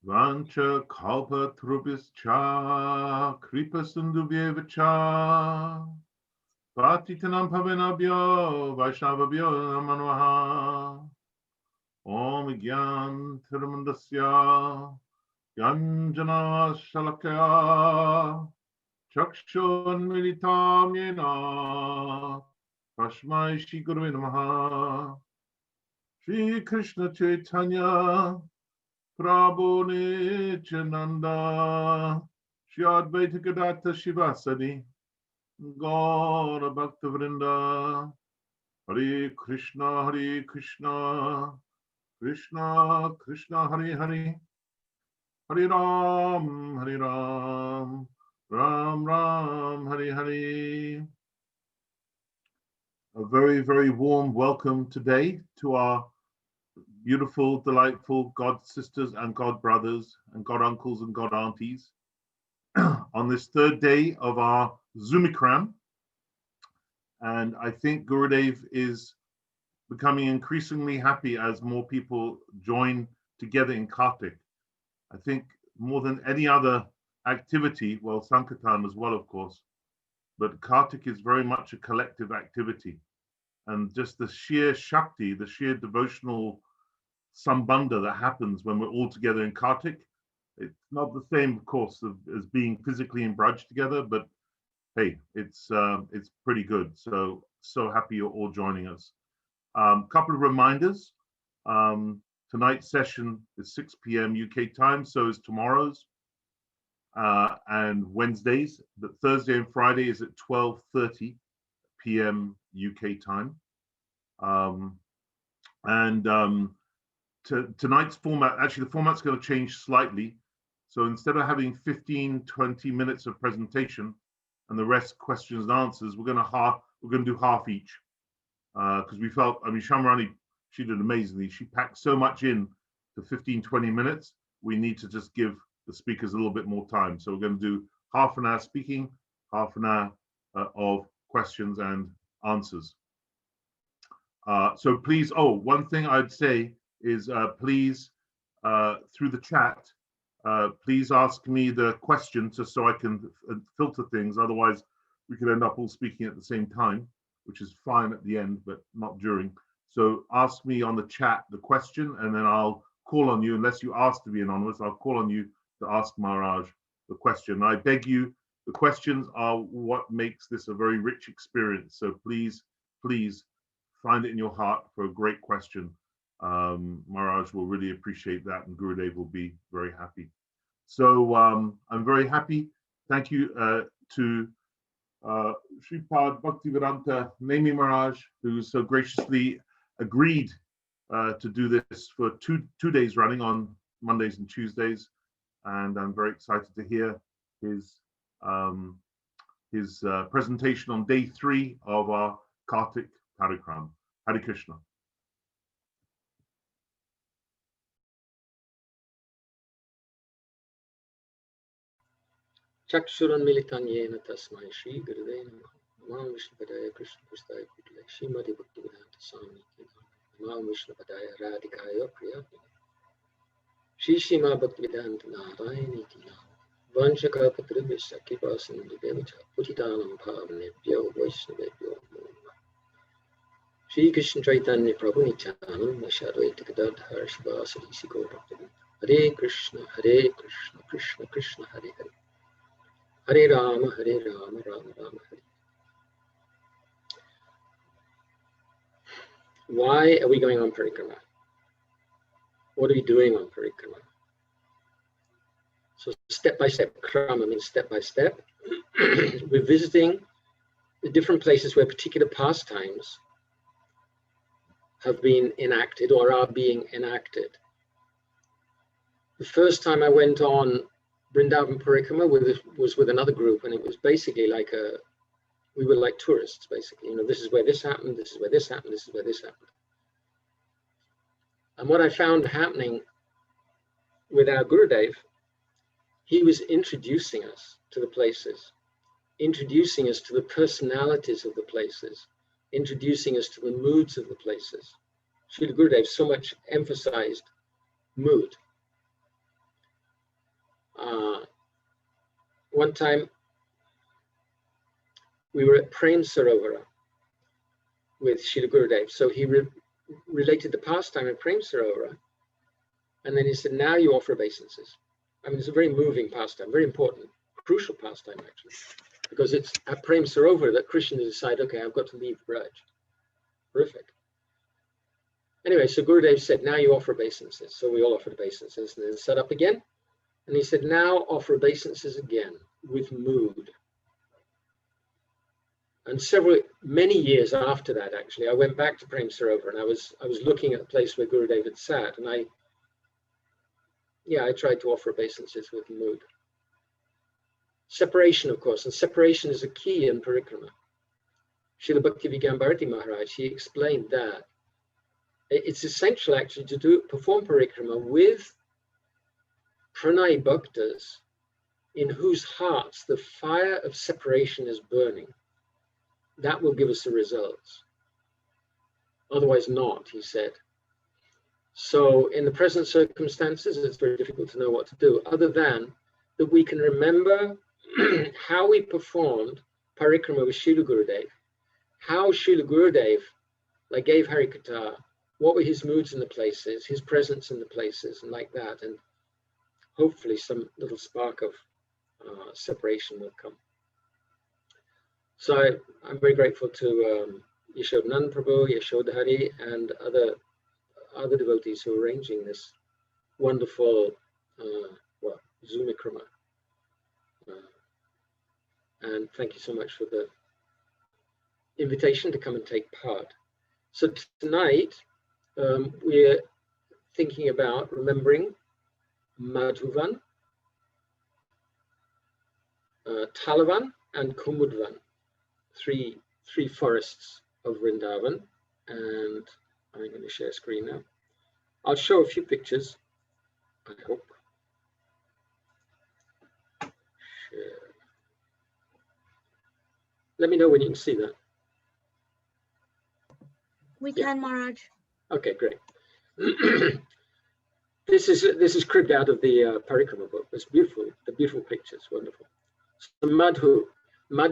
Vancha kalpa trubhischa kripa sindhubhyevacha patitanam pavanabhyo vaishnavabhyo namanvaha Om Gyan Tirumandasya Yanjana Shalakya Chakshun Militam Yena Tashmai Shri Guru Namaha Shri Krishna Chaitanya Prabhu Nityananda Shri Advaita Gadata Shivasadi Gaura Bhakta Vrinda Hare Krishna Krishna Krishna Hare Hare Hare Ram Ram Ram Hare Hare. A very, very warm welcome today to our beautiful, delightful God sisters and God brothers and God uncles and God aunties on this third day of our Zumikram. And I think Gurudev is becoming increasingly happy as more people join together in Kartik. I think more than any other activity, well, Sankirtan as well, of course, but Kartik is very much a collective activity. And just the sheer Shakti, the sheer devotional sambandha that happens when we're all together in Kartik, it's not the same, of course, as being physically in Braj together, but hey, it's pretty good. So happy you're all joining us. Couple of reminders. Tonight's session is 6 p.m. UK time, so is tomorrow's. And Wednesdays, but Thursday and Friday is at 12:30 p.m. UK time. Tonight's format, actually the format's going to change slightly. So instead of having 15-20 minutes of presentation and the rest questions and answers, we're going to do half each. Because we felt, I mean, Shamrani, she did amazingly. She packed so much in to 15-20 minutes. We need to just give the speakers a little bit more time. So we're going to do half an hour speaking, half an hour of questions and answers. So please, one thing I'd say is please, through the chat, please ask me the question just so I can filter things. Otherwise, we could end up all speaking at the same time, which is fine at the end, but not during. So ask me on the chat the question, and then I'll call on you, unless you ask to be anonymous, I'll call on you to ask Maharaj the question. I beg you, the questions are what makes this a very rich experience. So please, please find it in your heart for a great question. Maharaj will really appreciate that, and Gurudev will be very happy. So I'm very happy. Thank you to Sripad Bhativedanta Nemi Maharaja, who so graciously agreed to do this for two days running on Mondays and Tuesdays, and I'm very excited to hear his presentation on day 3 of our Kartik Parikarama. Hare Krishna. Chakshuranmilitan yena tasmai Shri Guruve Namaha. Namah Vishnupadaya Krishna Prasthaya Kutale Srimati Bhativedanta Swami Namah Vishnupadaya Radhikaya Priyatmane Shri Srimad Bhativedanta Narayani Tinam Vanshaka Patribhishya Kripasinudhyavacha Putitanam Bhavanebhyo Vaishnavebhyo Namo Namah. Shri Krishna Chaitanya Prabhu Nityananda Shadvaita Gadadhar Shivasari Siko Bhaktivinoda Hare Krishna Krishna Krishna Hare Hare Hare Rama, Rama Rama, Hare. Why are we going on Parikarama? What are we doing on Parikarama? So step-by-step, Krama means step-by-step. We're visiting the different places where particular pastimes have been enacted or are being enacted. The first time I went on Vrindavan Parikrama was with another group, and it was basically like we were like tourists, basically. You know, this is where this happened, this is where this happened, this is where this happened. And what I found happening with our Gurudev, he was introducing us to the places, introducing us to the personalities of the places, introducing us to the moods of the places. Srila Gurudev so much emphasized mood. one time we were at Prem Sarovara with Srila Gurudev. So he related the pastime of Prem Sarovara, and then he said, now you offer obeisances. I mean, it's a very moving pastime, very important, crucial pastime actually, because it's at Prem Sarovara that Krishna decided, okay, I've got to leave Braj. Terrific. Anyway, so Gurudev said, now you offer obeisances. So we all offered obeisances and then set up again. And he said, now offer obeisances again with mood. And many years after that, actually, I went back to Prem Sarovar and I was looking at the place where Gurudev had sat, and I tried to offer obeisances with mood. Separation, of course, and separation is a key in Parikarama. Srila Bhativedanta Maharaj, he explained that it's essential actually to perform Parikarama with Pranay Bhaktas in whose hearts the fire of separation is burning. That will give us the results. Otherwise not, he said. So in the present circumstances, it's very difficult to know what to do, other than that we can remember how we performed Parikarama with Srila Gurudev, how Srila Gurudev gave Harikatha, what were his moods in the places, his presence in the places, and like that. And hopefully some little spark of separation will come. So I'm very grateful to Yashodhanand Prabhu, Yashodhari, and other devotees who are arranging this wonderful Zumikrama. And thank you so much for the invitation to come and take part. So tonight we're thinking about remembering Madhuvana, Talavan, and Kumudvana, three forests of Vrindavan. And I'm going to share screen now. I'll show a few pictures, I hope. Share. Let me know when you can see that. We can, Maharaj. Okay, great. This is cribbed out of the Parikarama book. It's beautiful. The beautiful pictures, wonderful. So Madhu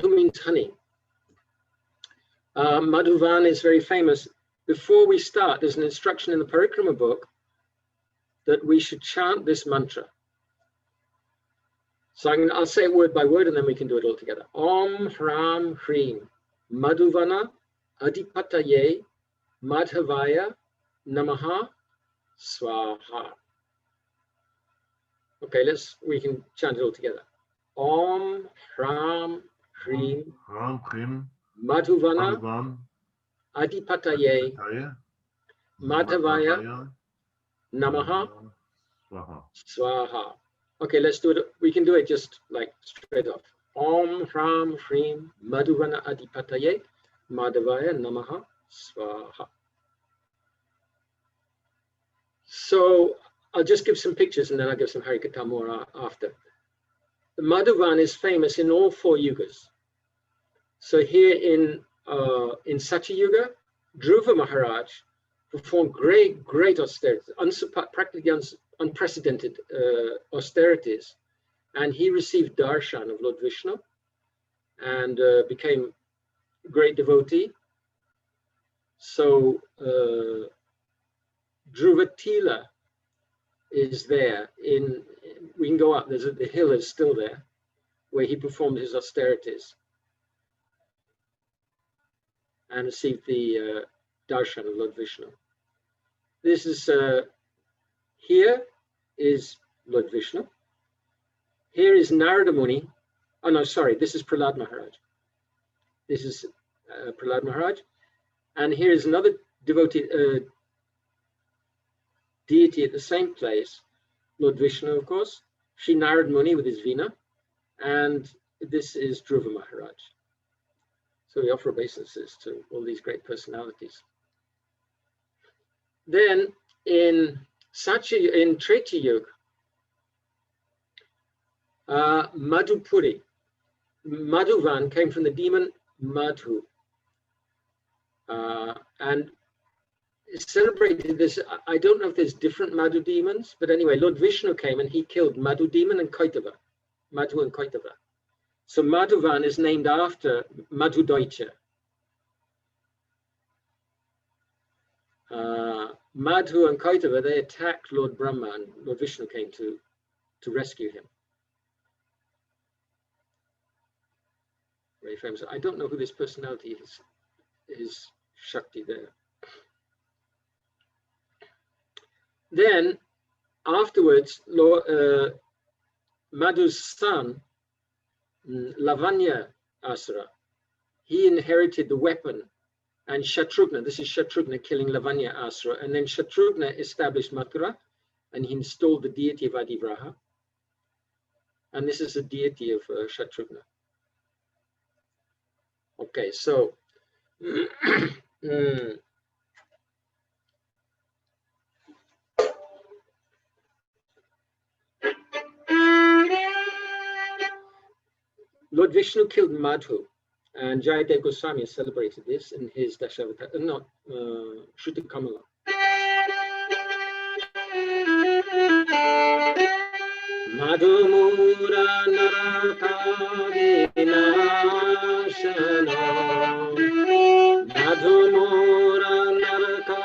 means honey. Madhuvana is very famous. Before we start, there's an instruction in the Parikarama book that we should chant this mantra. So I'll say it word by word and then we can do it all together. Om Hram Hrim Madhuvana Adipataye Madhavaya Namaha Swaha. Okay, we can chant it all together. Om Hram Hrim Madhuvana Adipataye Madhavaya Namaha Swaha. Okay, let's do it. We can do it just like straight off. Om Hram Hrim Madhuvana Adipataye Madhavaya Namaha Swaha. So I'll just give some pictures and then I'll give some Harikatha more after. The Madhuvana is famous in all 4 yugas. So here in Satya Yuga, Dhruva Maharaj performed great austerities, practically unprecedented austerities, and he received darshan of Lord Vishnu and became a great devotee. So Dhruvatila is there. We can go up. The hill is still there, where he performed his austerities and received the darshan of Lord Vishnu. This is here is Lord Vishnu. Here is Narada Muni. Oh no, sorry, this is Prahlad Maharaj. This is Prahlad Maharaj, and here is another devotee deity at the same place, Lord Vishnu, of course. Sri Narad Muni with his Veena, and this is Dhruva Maharaj. So we offer obeisances to all these great personalities. Then in Treta Yuga, Madhupuri, Madhuvan came from the demon Madhu. And celebrated this. I don't know if there's different Madhu demons, but anyway, Lord Vishnu came and he killed Madhu demon and Kaitava, Madhu and Kaitava. So Madhuvan is named after Madhudaicha. Madhu and Kaitava, they attacked Lord Brahma, and Lord Vishnu came to rescue him. Very famous. I don't know who this personality is Shakti there. Then afterwards, Madhu's son, Lavanya Asura, he inherited the weapon, and Shatrughna, this is Shatrughna killing Lavanya Asura, and then Shatrughna established Mathura, and he installed the deity of Adivraha, and this is the deity of Shatrughna. Okay, so Lord Vishnu killed Madhu, and Jayadev Goswami has celebrated this in his Dashavatara, Shruti Kamala. Madhu Mura Naraka Vinashana, Madhu Mura Naraka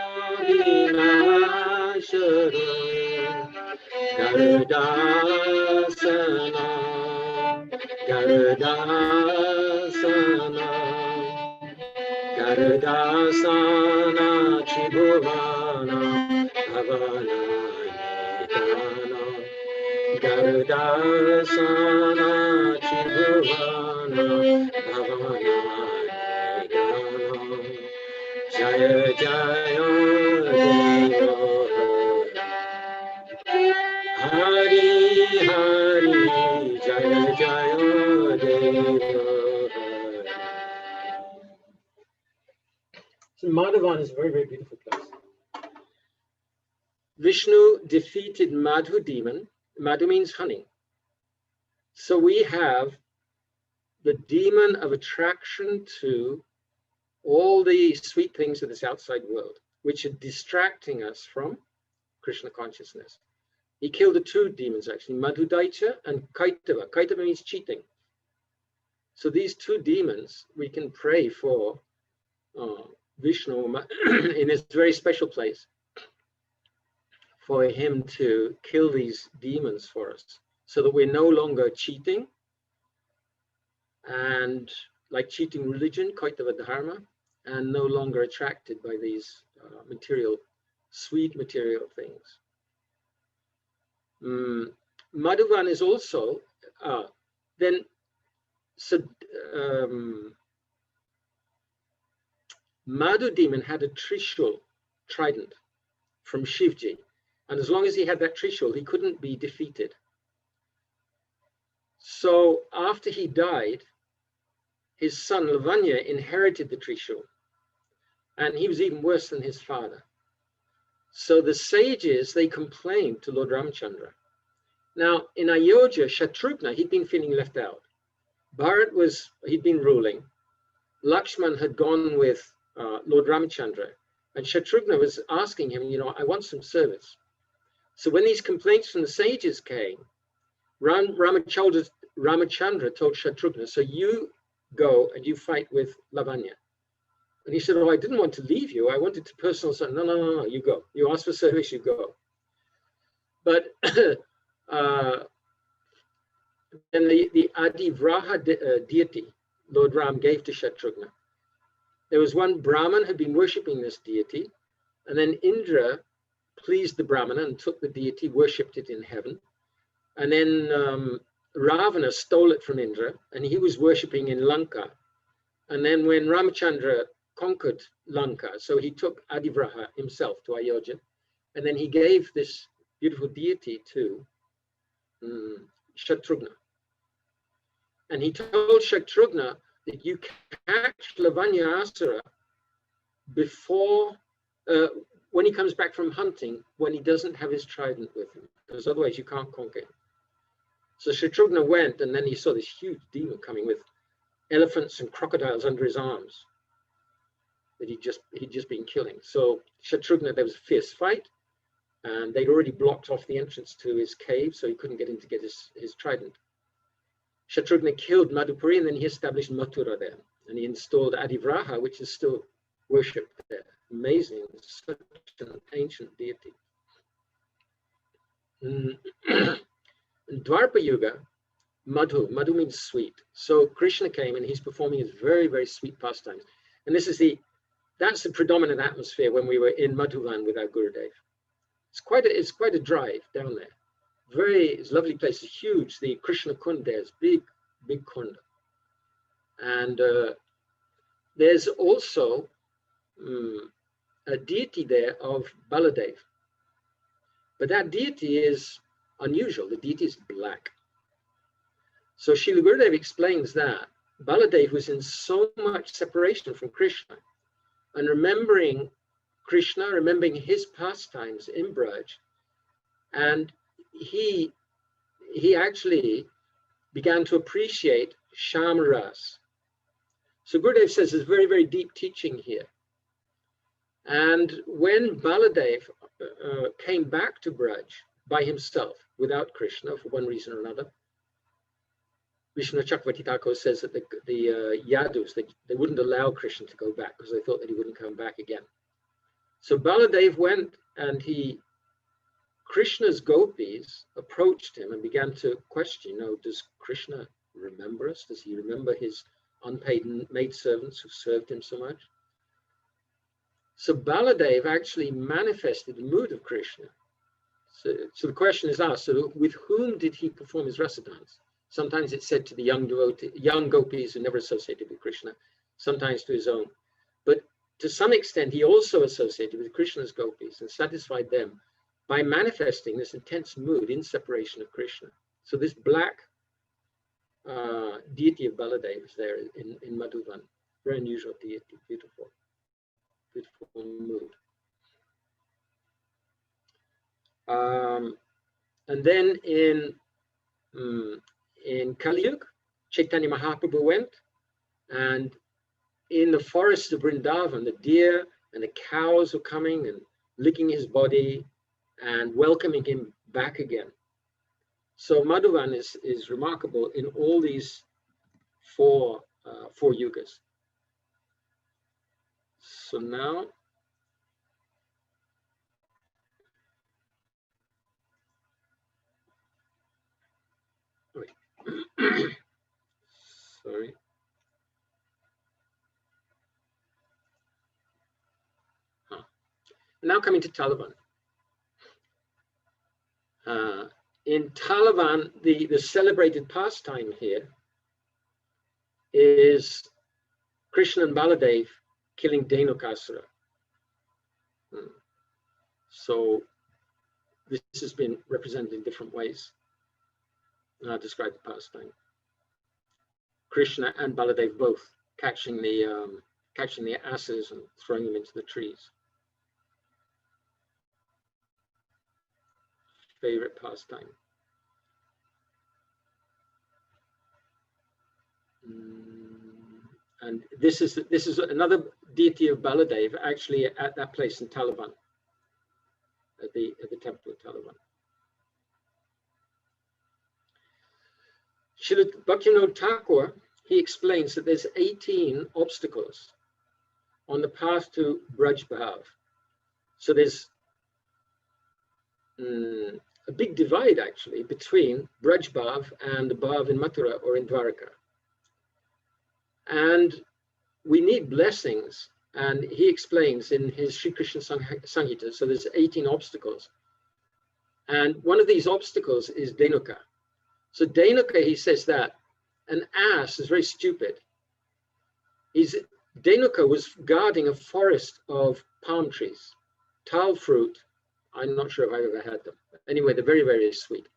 Vinashana, Garudasana, Garudasana, Garudasana, Tribhuvana, Bhavana, Nitana, Garudasana, Tribhuvana, Bhavana, Nitana, Jaya Jaya Deva, Hari Hari, Jaya Jaya Deva. So Madhavan is a very, very beautiful place. Vishnu defeated Madhu demon. Madhu means honey. So we have the demon of attraction to all the sweet things of this outside world, which are distracting us from Krishna consciousness. He killed the two demons actually, Madhudaicha and Kaitava. Kaitava means cheating. So these two demons, we can pray for Vishnu in this very special place, for him to kill these demons for us, so that we're no longer cheating, and like cheating religion, Kaitava Dharma, and no longer attracted by these sweet material things. Madhuvan is also, Madhu demon had a Trishul trident from Shivji. And as long as he had that Trishul, he couldn't be defeated. So after he died, his son Lavanya inherited the Trishul. And he was even worse than his father. So the sages, they complained to Lord Ramchandra. Now in Ayodhya, Shatrughna, he'd been feeling left out. Bharat he'd been ruling. Lakshman had gone with Lord Ramchandra. And Shatrughna was asking him, I want some service. So when these complaints from the sages came, Ramachandra told Shatrughna, so you go and you fight with Lavanya. And he said, I didn't want to leave you. I wanted to personal son. No, you go. You ask for service, you go. But then the Adivraha deity, Lord Ram gave to Shatrughna. There was one Brahman who had been worshipping this deity, and then Indra pleased the Brahmana and took the deity, worshipped it in heaven. And then Ravana stole it from Indra, and he was worshipping in Lanka. And then when Ramachandra conquered Lanka, so he took Adivraha himself to Ayodhya, and then he gave this beautiful deity to Shatrughna. And he told Shatrughna that you catch Lavanya Asura before, when he comes back from hunting, when he doesn't have his trident with him, because otherwise you can't conquer him. So Shatrughna went, and then he saw this huge demon coming with elephants and crocodiles under his arms. that he'd just been killing. So Shatrughna, there was a fierce fight, and they'd already blocked off the entrance to his cave, so he couldn't get in to get his trident. Shatrughna killed Madhupuri, and then he established Mathura there, and he installed Adivraha, which is still worshipped there. Amazing, such an ancient deity. In Dwapara Yuga, Madhu means sweet. So Krishna came and he's performing his very, very sweet pastimes. And that's the predominant atmosphere when we were in Madhuvan with our Gurudev. It's quite a drive down there. It's a lovely place. It's huge. The Krishna Kund there is big kund. And there's also a deity there of Baladev. But that deity is unusual. The deity is black. So Srila Gurudev explains that Baladev was in so much separation from Krishna, and remembering Krishna, remembering his pastimes in Braj, and he actually began to appreciate Shamaras. So Gurudev says there's very, very deep teaching here. And when Baladev came back to Braj by himself, without Krishna, for one reason or another, Vishnu Chakravarti Thakur says that the Yadus, they wouldn't allow Krishna to go back because they thought that he wouldn't come back again. So Baladev went, and Krishna's gopis approached him and began to question, does Krishna remember us? Does he remember his unpaid maidservants who served him so much? So Baladev actually manifested the mood of Krishna. So the question is asked, so with whom did he perform his rasa dance? Sometimes it's said to the young gopis who never associated with Krishna, sometimes to his own. But to some extent, he also associated with Krishna's gopis and satisfied them by manifesting this intense mood in separation of Krishna. So this black deity of Baladev is there in Madhuvan. Very unusual deity, beautiful mood. And then in Kali Yuga, Chaitanya Mahaprabhu went, and in the forest of Vrindavan, the deer and the cows were coming and licking his body and welcoming him back again. So Madhuvan is remarkable in all these four yugas. So now, sorry. Now coming to Talavan. In Talavan, the celebrated pastime here is Krishna and Baladev killing Dhenukasura. So this has been represented in different ways. And I'll describe the pastime. Krishna and Baladev both catching the asses and throwing them into the trees. Favorite pastime. And this is another deity of Baladev, actually at that place in Talavan, at the temple of Talavan. Srila Bhaktivinoda Thakur, he explains that there's 18 obstacles on the path to Braj Bhav. So there's a big divide actually between Braj Bhav and the Bhav in Mathura or in Dwaraka. And we need blessings. And he explains in his Sri Krishna Samhita, so there's 18 obstacles. And one of these obstacles is Dhenuka. So Dhenuka, he says that an ass is very stupid. Dhenuka was guarding a forest of palm trees, tal fruit. I'm not sure if I've ever had them. Anyway, they're very, very sweet.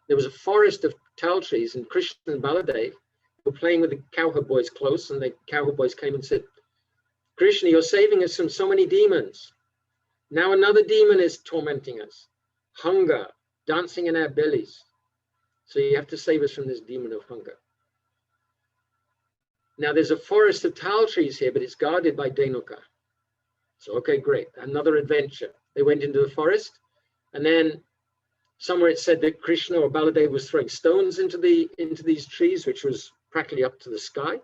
There was a forest of tal trees, and Krishna and Baladev were playing with the cowherd boys close, and the cowherd boys came and said, Krishna, you're saving us from so many demons. Now another demon is tormenting us. Hunger, dancing in our bellies. So you have to save us from this demon of hunger. Now there's a forest of tal trees here, but it's guarded by Dhenuka. So, okay, great, another adventure. They went into the forest, and then somewhere it said that Krishna or Baladeva was throwing stones into these trees, which was practically up to the sky.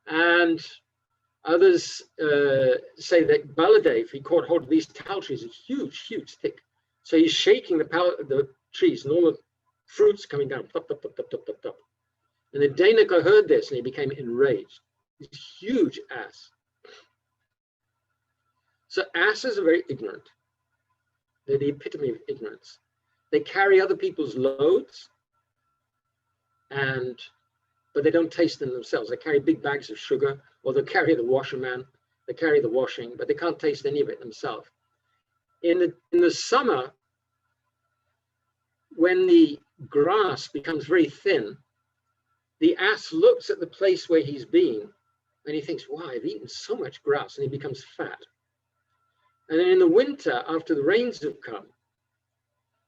And others say that Baladeva, he caught hold of these tal trees, huge, huge, thick. So he's shaking the trees, and all the fruits coming down, top, top, top, top, top, top, top. And then Dhanaka heard this, and he became enraged. This huge ass. So asses are very ignorant. They're the epitome of ignorance. They carry other people's loads, but they don't taste them themselves. They carry big bags of sugar, or they'll carry the washerman. They carry the washing, but they can't taste any of it themselves. In the summer, when the grass becomes very thin, the ass looks at the place where he's been, and he thinks, wow, I've eaten so much grass, and he becomes fat. And then in the winter, after the rains have come,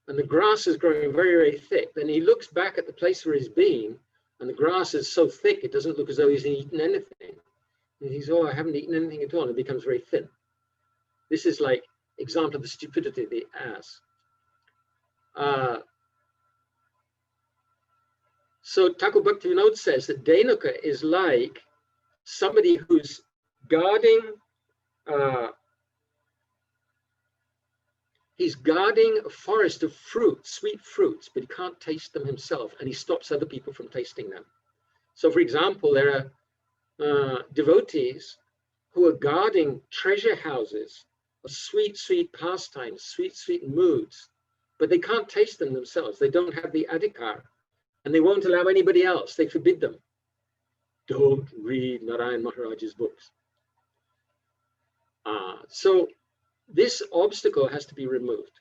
and the grass is growing very, very thick, then he looks back at the place where he's been, and the grass is so thick, it doesn't look as though he's eaten anything. And he thinks, oh, I haven't eaten anything at all, and it becomes very thin. This is like example of the stupidity of the ass. So Thakur Bhaktivinoda says that Dhanaka is like somebody who's guarding, he's guarding a forest of fruits, sweet fruits, but he can't taste them himself, and he stops other people from tasting them. So for example, there are devotees who are guarding treasure houses of sweet, sweet pastimes, sweet, sweet moods, but they can't taste them themselves. They don't have the adhikar, and they won't allow anybody else. They forbid them. Don't read Narayan Maharaja's books. So this obstacle has to be removed.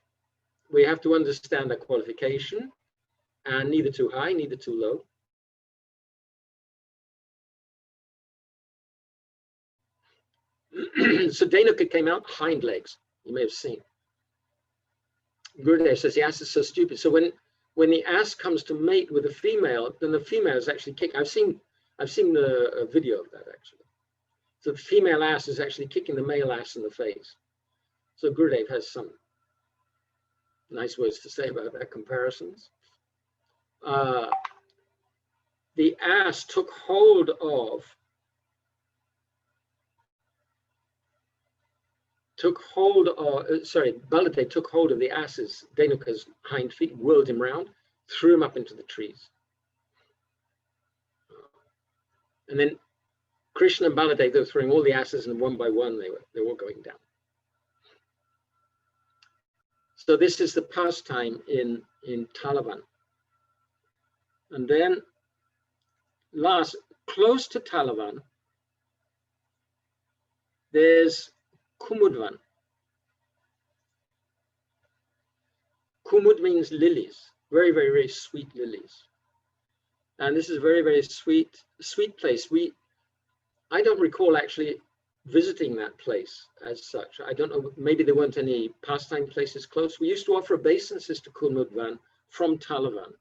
We have to understand that qualification, and neither too high, neither too low. So Dhanaka came out hind legs, you may have seen. Gurudev says the ass is so stupid. So when the ass comes to mate with a female, then the female is actually kicking. I've seen the video of that actually. So the female ass is actually kicking the male ass in the face. So Gurudev has some nice words to say about that comparisons. The ass took hold of Baladev took hold of the ass's, Dhanaka's hind feet, whirled him round, threw him up into the trees. And then Krishna and Baladev, they were throwing all the asses, and one by one they were all going down. So this is the pastime in Talavan. And then last, close to Talavan, there's Kumudvana. Kumud means lilies, very, very, very sweet lilies. And this is a very, very sweet place. I don't recall actually visiting that place as such. I don't know, maybe there weren't any pastime places close. We used to offer obeisances to Kumudvana from Talavan.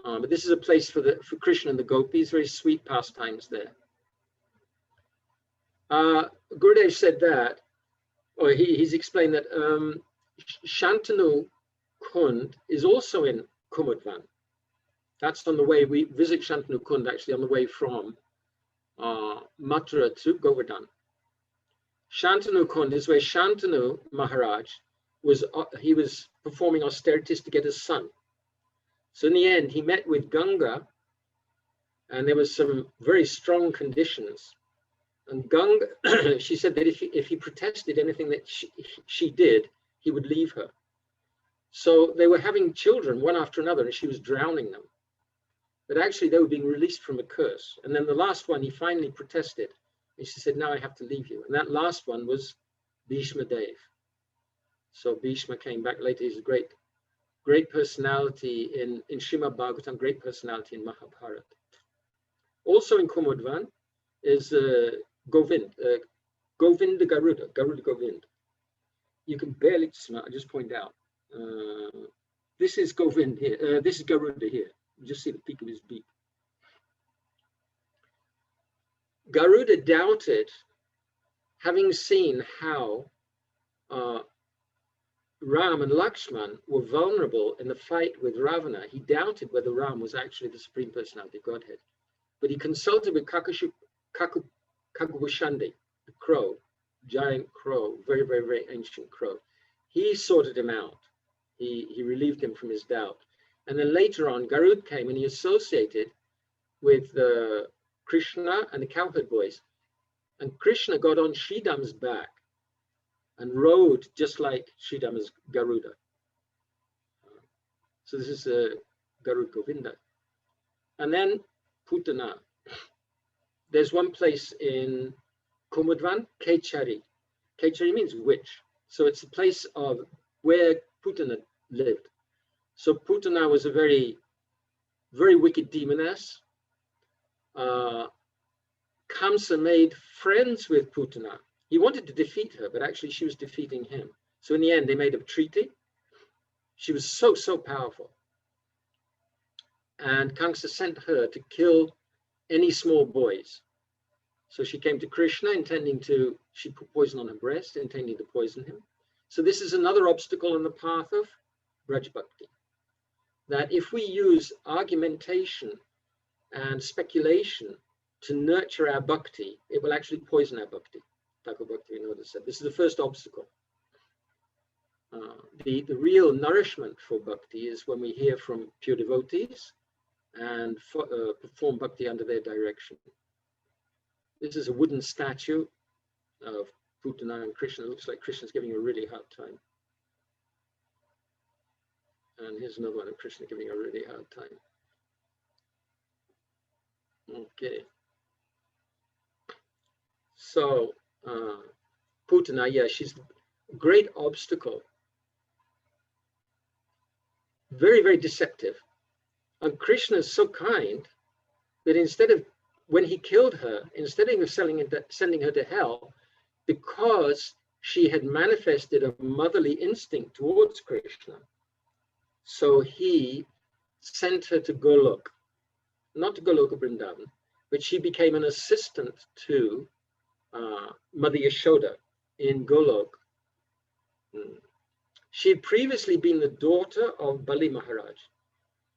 But this is a place for Krishna and the gopis, very sweet pastimes there. Gurudev said that, or he's explained that Shantanu Kund is also in Kumudvana. That's on the way, we visit Shantanu Kund actually on the way from Mathura to Govardhan. Shantanu Kund is where Shantanu Maharaj was performing austerities to get his son. So in the end, he met with Ganga, and there was some very strong conditions. And Ganga, she said that if he protested anything that she did, he would leave her. So they were having children one after another, and she was drowning them. But actually, they were being released from a curse. And then the last one, he finally protested. And she said, now I have to leave you. And that last one was Bhishma Dev. So Bhishma came back later. He's a great personality in Srimad Bhagavatam, great personality in Mahabharata. Also in Kumudvana is Govind, Govinda Garuda Govind. You can barely smell, I just point out. This is Govind here, this is Garuda here. You just see the peak of his beak. Garuda doubted having seen how Ram and Lakshman were vulnerable in the fight with Ravana, he doubted whether Ram was actually the Supreme Personality of Godhead. But he consulted with Kakubushandi, the crow, giant crow, very, very, very ancient crow. He sorted him out. He relieved him from his doubt. And then later on, Garud came and he associated with Krishna and the cowherd boys. And Krishna got on Sridham's back and rode just like Sridham's Garuda. So this is Garud Govinda. And then Putana. There's one place in Kumudvana, Kechari. Kechari means witch. So it's the place of where Putana lived. So Putana was a very, very wicked demoness. Kamsa made friends with Putana. He wanted to defeat her, but actually she was defeating him. So in the end, they made a treaty. She was so, so powerful. And Kamsa sent her to kill any small boys. So she came to Krishna she put poison on her breast, intending to poison him. So this is another obstacle on the path of Braj Bhakti. That if we use argumentation and speculation to nurture our bhakti, it will actually poison our bhakti. Thakur Bhaktivinoda said, this is the first obstacle. The real nourishment for bhakti is when we hear from pure devotees and perform bhakti under their direction. This is a wooden statue of Putana and Krishna. It looks like Krishna's giving a really hard time. And here's another one of Krishna giving a really hard time. Okay. So, Putana, yeah, she's a great obstacle. Very, very deceptive. And Krishna is so kind that instead of, when he killed her, instead of sending her to hell, because she had manifested a motherly instinct towards Krishna, so he sent her to Golok, not to Goloka Vrindavan, but she became an assistant to Mother Yashoda in Golok. She had previously been the daughter of Bali Maharaj,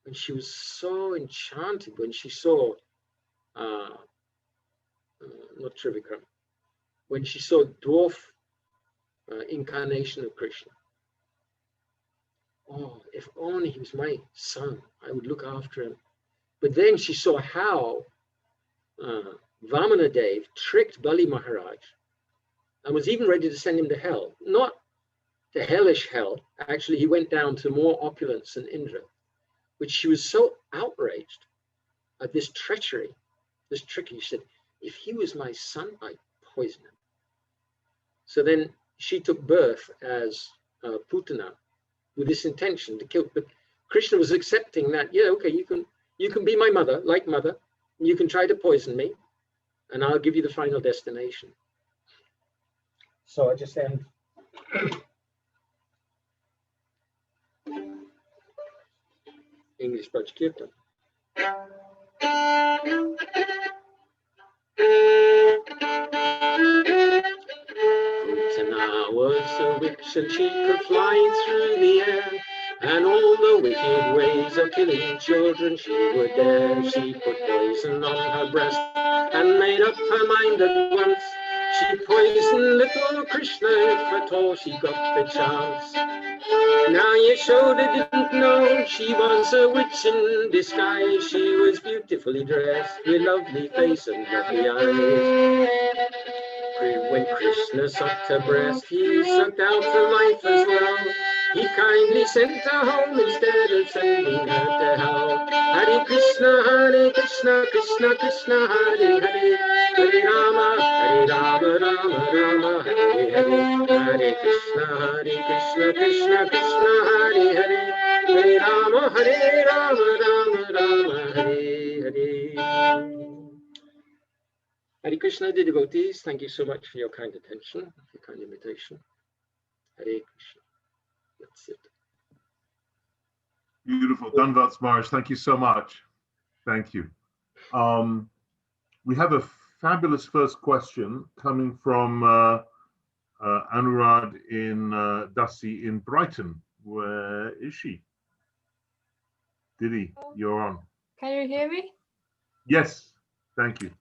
and she was so enchanted when she saw, not Trivikram, when she saw dwarf incarnation of Krishna. Oh, if only he was my son, I would look after him. But then she saw how Vamana Dev tricked Bali Maharaj and was even ready to send him to hell. Not to hellish hell. Actually, he went down to more opulence than Indra. But she was so outraged at this treachery, this trick. She said, if he was my son, I'd poison him. So then she took birth as Putana with this intention to kill. But Krishna was accepting that, yeah, okay, you can be my mother, like mother. You can try to poison me, and I'll give you the final destination. So I just end. English Braj Kirtan. Putana was a witch and she could fly through the air, and all the wicked ways of killing children she would dare. She put poison on her breast and made up her mind at once. She poisoned little Krishna if at all she got the chance. Now Yashoda didn't know she was a witch in disguise. She was beautifully dressed with lovely face and lovely eyes. When Krishna sucked her breast, he sucked out her life as well. He kindly sent her home instead of sending her to hell. Hare Krishna, Krishna Krishna, Hare Hare, Hare Rama, Rama Rama, Hare Hare. Hare Krishna, Krishna Krishna, Hare Hare, Hare Rama, Rama Rama, Hare Hare. Hare Krishna, dear devotees, thank you so much for your kind attention, your kind invitation. Hare Krishna. That's it. Beautiful. Dhanvats Maharaj, thank you so much. Thank you. We have a fabulous first question coming from Anurad in Dusty in Brighton. Where is she? Didi, you're on. Can you hear me? Yes, thank you.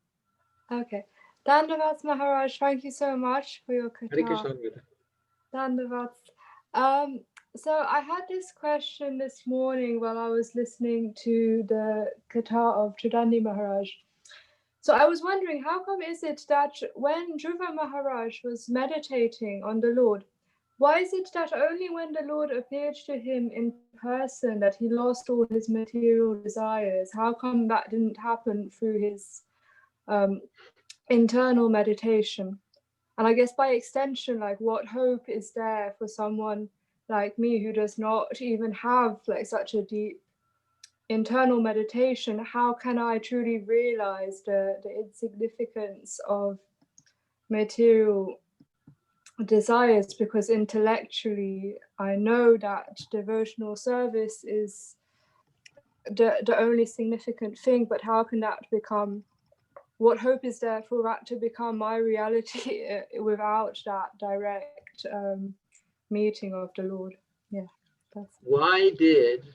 Okay. Dandavats Maharaj, thank you so much for your katha. Dandavats. So I had this question this morning while I was listening to the katha of Tridandi Maharaj. So I was wondering, how come is it that when Dhruva Maharaj was meditating on the Lord, why is it that only when the Lord appeared to him in person that he lost all his material desires? How come that didn't happen through his internal meditation? And I guess by extension, like, what hope is there for someone like me who does not even have like such a deep internal meditation? How can I truly realize the insignificance of material desires? Because intellectually I know that devotional service is the only significant thing, but how can that become, what hope is there for that to become my reality without that direct meeting of the Lord? Yeah. Why did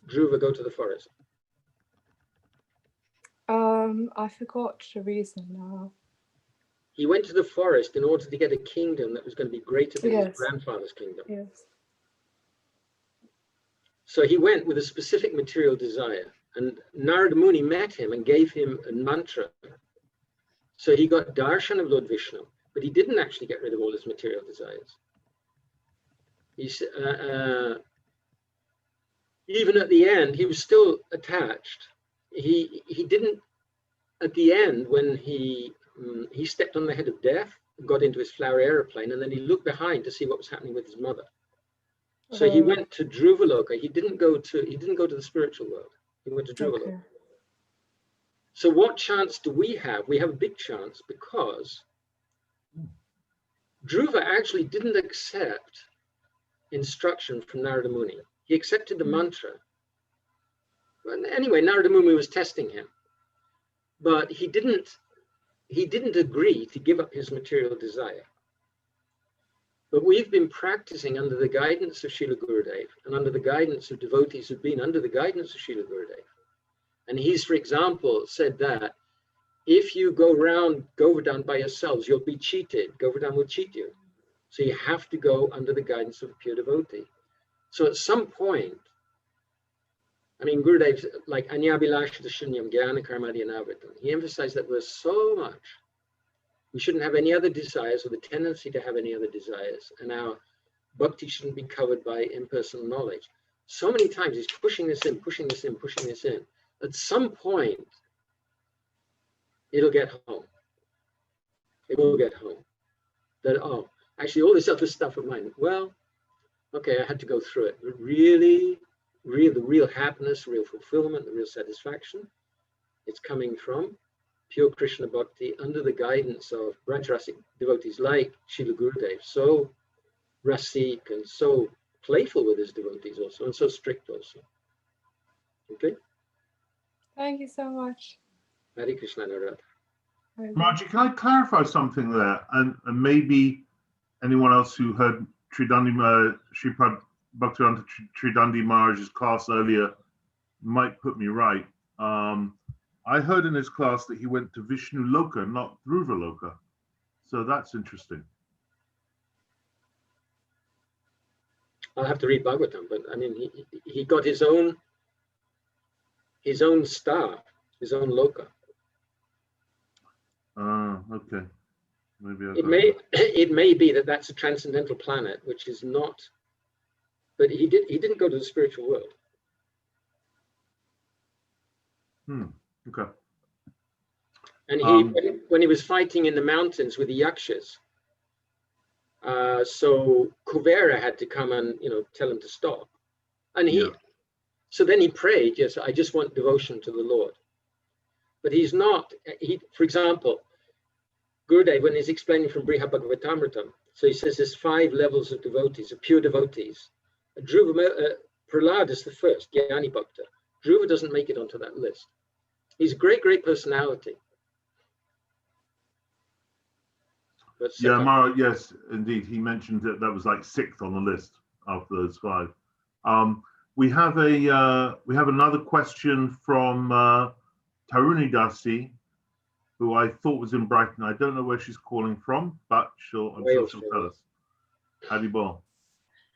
Dhruva go to the forest? I forgot the reason now. He went to the forest in order to get a kingdom that was going to be greater than his grandfather's kingdom. Yes. So he went with a specific material desire, and Narada Muni met him and gave him a mantra. So he got darshan of Lord Vishnu, but he didn't actually get rid of all his material desires. Even at the end, he was still attached. He didn't, at the end, when he stepped on the head of death, got into his flower aeroplane, and then he looked behind to see what was happening with his mother. So he went to Dhruvaloka. He didn't go to the spiritual world. He went to Dhruvaloka. Okay. So what chance do we have? We have a big chance because Dhruva actually didn't accept instruction from Narada Muni. He accepted the mantra. But anyway, Narada Muni was testing him, but he didn't agree to give up his material desire. But we've been practicing under the guidance of Srila Gurudev and under the guidance of devotees who've been under the guidance of Srila Gurudev. And he's, for example, said that if you go around Govardhan by yourselves, you'll be cheated. Govardhan will cheat you. So you have to go under the guidance of a pure devotee. So at some point, I mean, Gurudev, like Anyabhilasha Shunyam Jnana Karmadi Anavritam, he emphasized that there's so much. We shouldn't have any other desires or the tendency to have any other desires. And our bhakti shouldn't be covered by impersonal knowledge. So many times he's pushing this in, pushing this in, pushing this in. At some point, it'll get home. It will get home. That, oh, actually all this other stuff of mine, well, okay, I had to go through it. But really, the real happiness, real fulfillment, the real satisfaction, it's coming from pure Krishna Bhakti under the guidance of Brajrasic devotees like Srila Gurudev, so rasik and so playful with his devotees also, and so strict also. Okay? Thank you so much. Hare Krishna Narada. Margie, can I clarify something there? And maybe anyone else who heard Sripad Bhaktivedanta Tridandi Maharaj's class earlier might put me right. I heard in his class that he went to Vishnu Loka, not Dhruva Loka. So that's interesting. I'll have to read Bhagavatam, but I mean, he got his own star, his own Loka. Okay. Maybe it may be that that's a transcendental planet, which is not. But he didn't go to the spiritual world. Okay. And when he was fighting in the mountains with the yakshas, so Kuvera had to come and tell him to stop, and so then he prayed, yes, I just want devotion to the Lord. But he's not. For example, Gurudev, when he's explaining from Brihad Bhagavatamritam, so he says there's 5 levels of devotees, of pure devotees. Prahlad is the first, Jnani Bhakta. Dhruva doesn't make it onto that list. He's a great, great personality. But yeah, Mara, yes, indeed. He mentioned that was like 6th on the list after those 5. We have another question from Taruni Dasi, who I thought was in Brighton. I don't know where she's calling from, but I'm sure she'll tell us. Hadibol,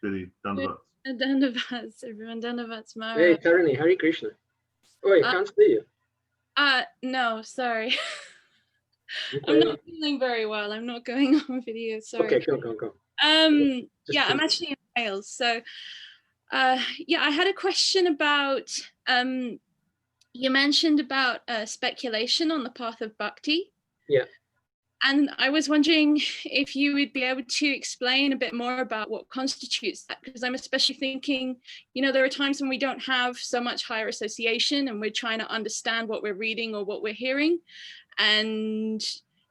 Didi, Dandavats. Dandavats, everyone. Dandavats, Mara. Hey, Taruni, Hare Krishna. Oh, I can't see you. No, sorry. Okay. I'm not feeling very well. I'm not going on video. Sorry. Okay, go. Yeah, I'm actually in Wales. So, yeah, I had a question about. You mentioned about speculation on the path of bhakti. Yeah. And I was wondering if you would be able to explain a bit more about what constitutes that, because I'm especially thinking, there are times when we don't have so much higher association and we're trying to understand what we're reading or what we're hearing. And,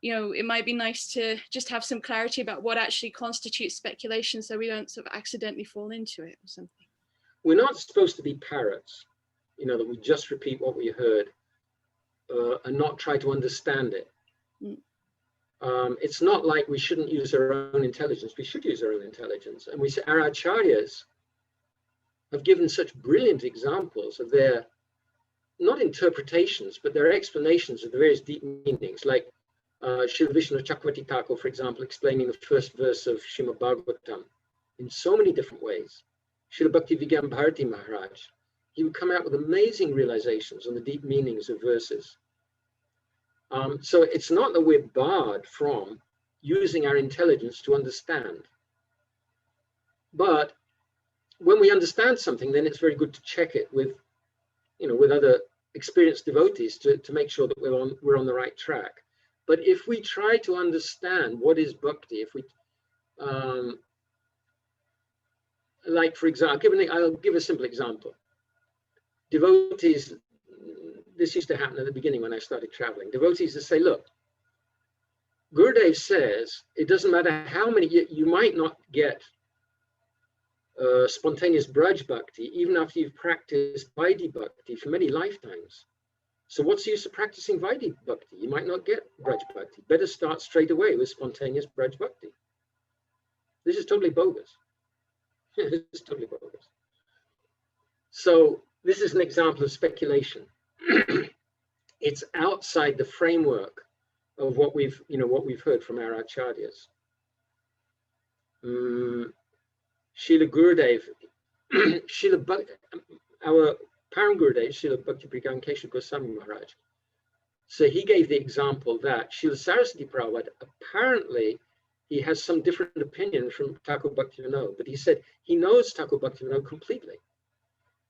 it might be nice to just have some clarity about what actually constitutes speculation so we don't sort of accidentally fall into it or something. We're not supposed to be parrots, that we just repeat what we heard and not try to understand it. It's not like we shouldn't use our own intelligence. We should use our own intelligence. And our acharyas have given such brilliant examples of their, not interpretations, but their explanations of the various deep meanings, like Srila Vishnu Chakravarti Thakur, for example, explaining the first verse of Srimad Bhagavatam in so many different ways. Srila Bhativedanta Bharati Maharaj, he would come out with amazing realizations on the deep meanings of verses. So it's not that we're barred from using our intelligence to understand. But when we understand something, then it's very good to check it with, with other experienced devotees to make sure that we're on the right track. But if we try to understand what is bhakti, if we, like for example, I'll give a simple example. Devotees, this used to happen at the beginning when I started traveling. Devotees would say, look, Gurudev says, it doesn't matter how many, you might not get spontaneous Braj Bhakti, even after you've practiced Vaidhi Bhakti for many lifetimes. So what's the use of practicing Vaidhi Bhakti? You might not get Braj Bhakti. Better start straight away with spontaneous Braj Bhakti. This is totally bogus. It's totally bogus. So this is an example of speculation. It's outside the framework of what we've heard from our acharyas. Srila Gurudev, our Param Gurudev, Srila Bhakti-Pragyan Keshav Goswami Maharaj. So he gave the example that Srila Saraswati Prabhupada, apparently he has some different opinion from Thakur Bhaktivinoda, but he said he knows Thakur Bhaktivinoda completely.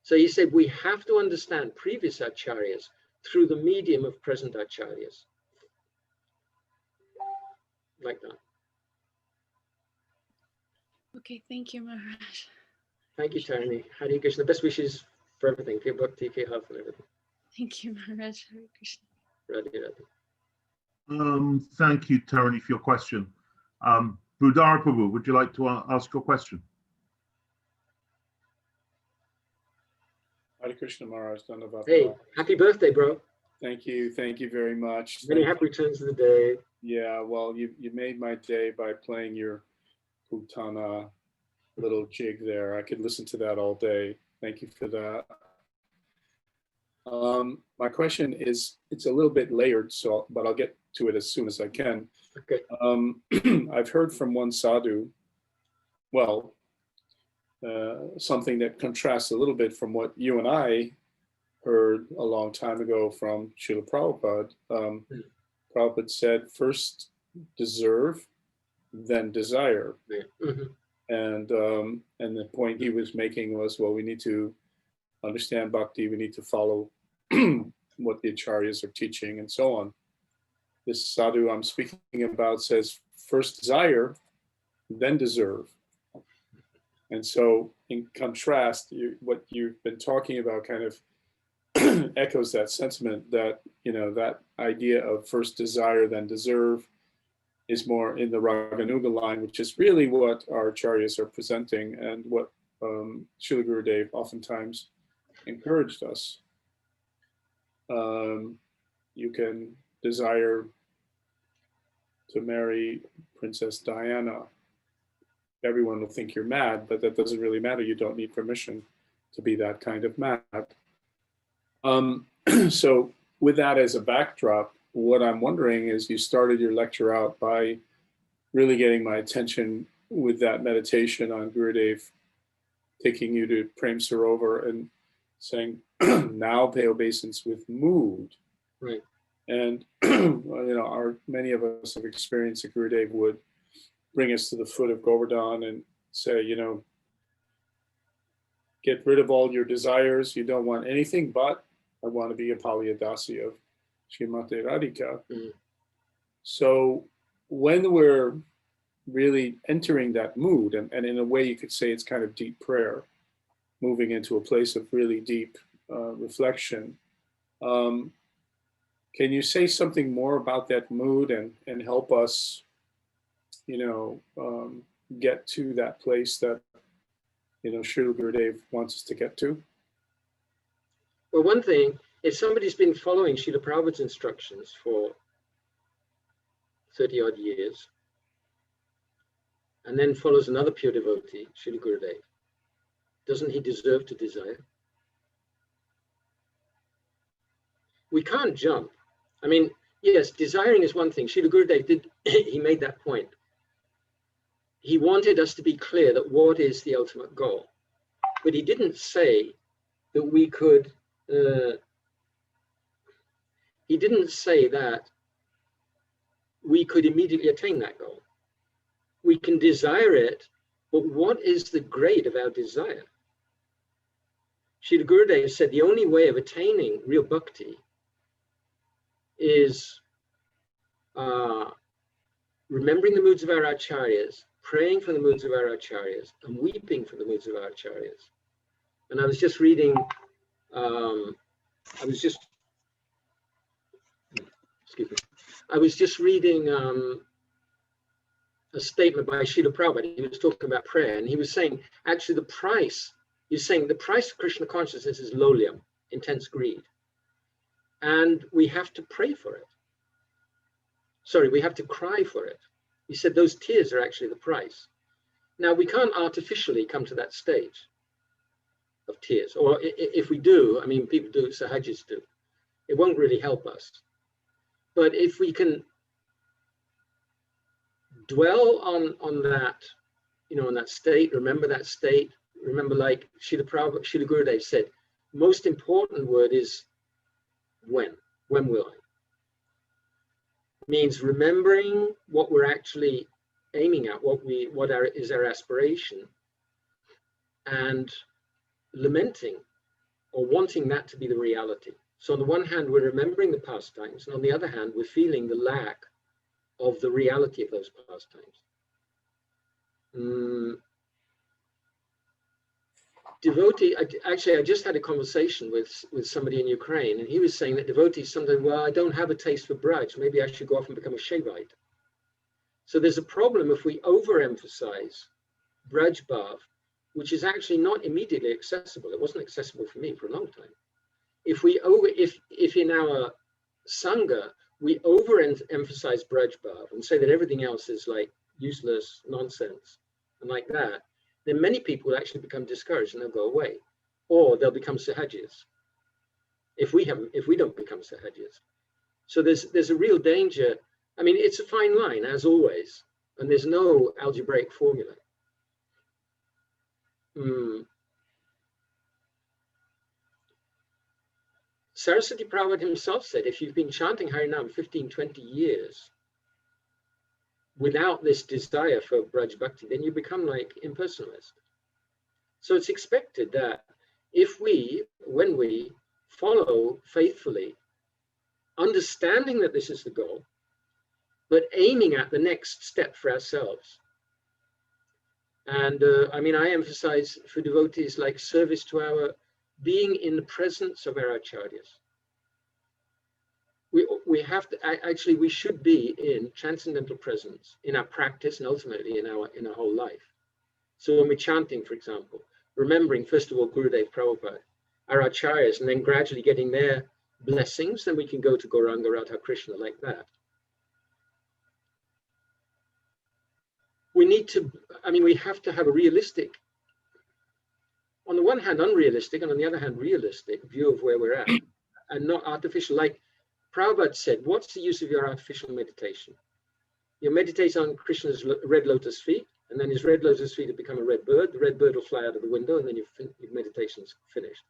So he said we have to understand previous acharyas through the medium of present acharyas. Like that. Okay, thank you, Maharaj. Thank you, Tarini. Hare Krishna. Best wishes for everything, for your bhakti, for your health and everything. Thank you, Maharaj. Hare Krishna. Radhe, Radhe. Thank you, Tarini, for your question. Budara Prabhu, would you like to ask your question? Hare Krishna Maharaj. Hey, happy birthday, bro. Thank you very much. Many happy returns of the day. Yeah, well, you made my day by playing your Putana little jig there. I could listen to that all day. Thank you for that. My question is, it's a little bit layered, but I'll get to it as soon as I can. Okay. I've heard from one sadhu, well, something that contrasts a little bit from what you and I heard a long time ago from Srila Prabhupada. Prabhupada said, first deserve, then desire. Mm-hmm. And the point he was making was, well, we need to understand bhakti, we need to follow what the acharyas are teaching and so on. This sadhu I'm speaking about says, first desire, then deserve. And so in contrast, what you've been talking about kind of echoes that sentiment that, that idea of first desire, then deserve is more in the Raganuga line, which is really what our acharyas are presenting and what Srila Gurudev oftentimes encouraged us. You can desire to marry Princess Diana. Everyone will think you're mad, but that doesn't really matter. You don't need permission to be that kind of mad. So with that as a backdrop, what I'm wondering is, you started your lecture out by really getting my attention with that meditation on Gurudev taking you to Prem Sarovar and saying, now pay obeisance with mood. Right. And many of us have experienced that Gurudev would bring us to the foot of Govardhan and say, get rid of all your desires. You don't want anything but, I want to be a Paliyadasi of Srimati Radhika. Mm. So when we're really entering that mood, and in a way you could say it's kind of deep prayer, moving into a place of really deep reflection, can you say something more about that mood and help us, get to that place that, Srila Gurudev wants us to get to? Well, one thing, if somebody's been following Srila Prabhupada's instructions for 30 odd years, and then follows another pure devotee, Srila Gurudev, doesn't he deserve to desire? We can't jump. I mean, yes, desiring is one thing. Srila Gurudev he made that point. He wanted us to be clear that what is the ultimate goal. But he didn't say that we could, he didn't say that we could immediately attain that goal. We can desire it, but what is the grade of our desire? Srila Gurudev said the only way of attaining real bhakti is remembering the moods of our acharyas, praying for the moods of our acharyas, and weeping for the moods of our acharyas. And I was just reading, I was just reading a statement by Srila Prabhupada. He was talking about prayer, and he was saying, actually the price of Krishna consciousness is lolium, intense greed. And we have to pray for it. Sorry, we have to cry for it. He said those tears are actually the price. Now, we can't artificially come to that stage of tears. Or if we do, I mean, people do, sahajis do. It won't really help us. But if we can dwell on that, on that state, remember that state, remember, like Srila Gurudev said, most important word is when will I? Means remembering what we're actually aiming at, what is our aspiration, and lamenting or wanting that to be the reality. So on the one hand, we're remembering the pastimes, and on the other hand, we're feeling the lack of the reality of those pastimes. Devotee, actually, I just had a conversation with somebody in Ukraine, and he was saying that devotees sometimes, well, I don't have a taste for Braj, maybe I should go off and become a Shaivite. So there's a problem if we overemphasize Braj Bhav, which is actually not immediately accessible. It wasn't accessible for me for a long time. If in our Sangha, we overemphasize Braj Bhav and say that everything else is like useless nonsense and like that, then many people will actually become discouraged and they'll go away, or they'll become sahajis if we don't become sahajis. So there's a real danger. I mean, it's a fine line, as always, and there's no algebraic formula. Saraswati Prabhupada himself said, if you've been chanting Harinam 15, 20 years without this desire for Braj Bhakti, then you become like impersonalist. So it's expected that when we follow faithfully, understanding that this is the goal, but aiming at the next step for ourselves. And I mean, I emphasize for devotees like service to our being in the presence of our acharyas. We have to, actually, we should be in transcendental presence in our practice and ultimately in our whole life. So when we're chanting, for example, remembering first of all Gurudev Prabhupada, our acharyas, and then gradually getting their blessings, then we can go to Gauranga Radha Krishna like that. we need to, I mean, we have to have a realistic, on the one hand unrealistic, and on the other hand realistic view of where we're at, and not artificial. Like Prabhupada said, what's the use of your artificial meditation? You meditate on Krishna's red lotus feet, and then his red lotus feet have become a red bird. The red bird will fly out of the window, and then your meditation's finished.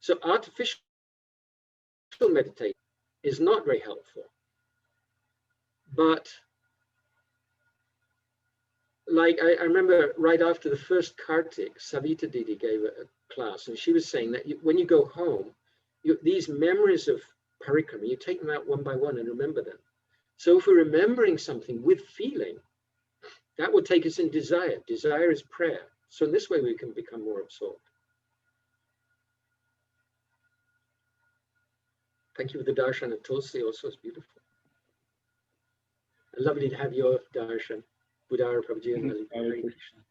So artificial meditation is not very helpful. But like I remember right after the first Kartik, Savita Didi gave a class, and she was saying that when you go home, these memories of Parikarama, you take them out one by one and remember them. So if we're remembering something with feeling, that will take us in desire. Desire is prayer. So in this way, we can become more absorbed. Thank you for the darshan of Tulsi, also it's beautiful. Lovely to have your darshan. Buddhara Prabhuji and Hare Krishna.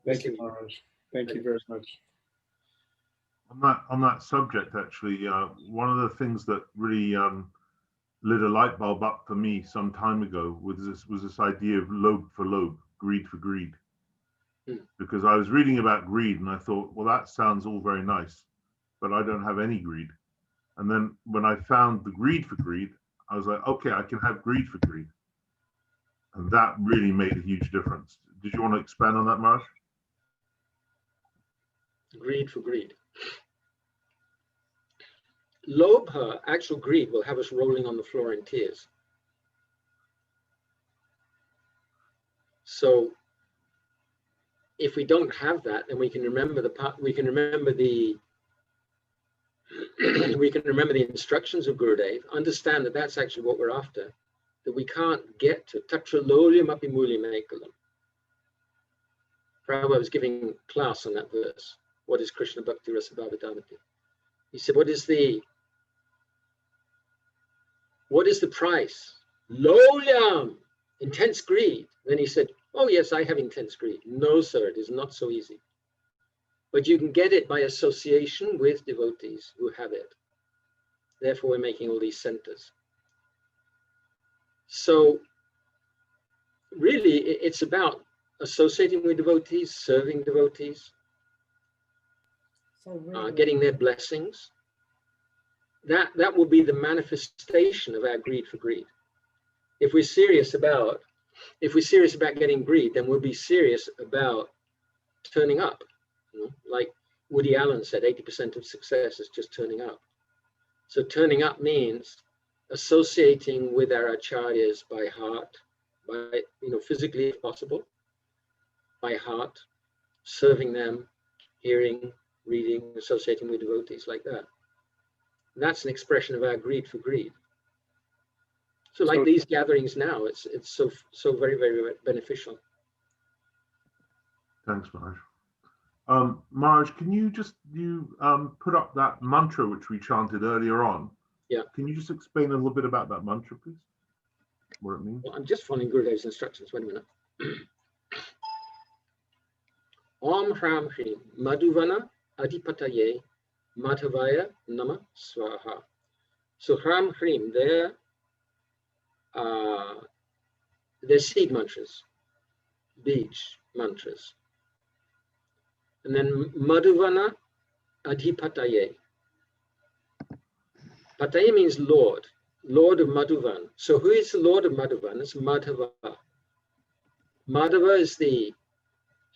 Thank you, Maharaj. Thank you very much. On that subject, actually, one of the things that really lit a light bulb up for me some time ago was this idea of lobe for lobe, greed for greed. Because I was reading about greed and I thought, well, that sounds all very nice, but I don't have any greed. And then when I found the greed for greed, I was like, okay, I can have greed for greed. And that really made a huge difference. Did you want to expand on that, Marsh? Greed for greed. Lobha, actual greed, will have us rolling on the floor in tears. So if we don't have that, then we can remember we can remember the instructions of Gurudev, understand that that's actually what we're after, that we can't get to. Tatra lolyam api mulyam ekalam. Prabhupada was giving class on that verse. What is Krishna Bhakti Rasa Bhavadamati? He said, what is the price? Lolyam, intense greed. Then he said, oh yes, I have intense greed. No, sir, it is not so easy. But you can get it by association with devotees who have it. Therefore, we're making all these centers. So really, it's about associating with devotees, serving devotees, getting their blessings. That will be the manifestation of our greed for greed. If we're serious about getting greed, then we'll be serious about turning up. Like Woody Allen said, 80% of success is just turning up. So turning up means associating with our acharyas by heart, by physically if possible, by heart, serving them, hearing, reading, associating with devotees like that. And that's an expression of our greed for greed. So like these gatherings now, it's so very, very beneficial. Thanks, Marj. Marj, can you put up that mantra which we chanted earlier on? Yeah. Can you just explain a little bit about that mantra, please? What it means? Well, I'm just following Gurudev's instructions. Wait a minute. Om Hram Hrim Madhuvana Adipataye Madhavaya Nama Swaha. So Hram Hrim, they're seed mantras, beej mantras. And then Madhuvana Adhipataye. Pataye means Lord, Lord of Madhuvan. So who is the Lord of Madhuvan? It's Madhava. Madhava is the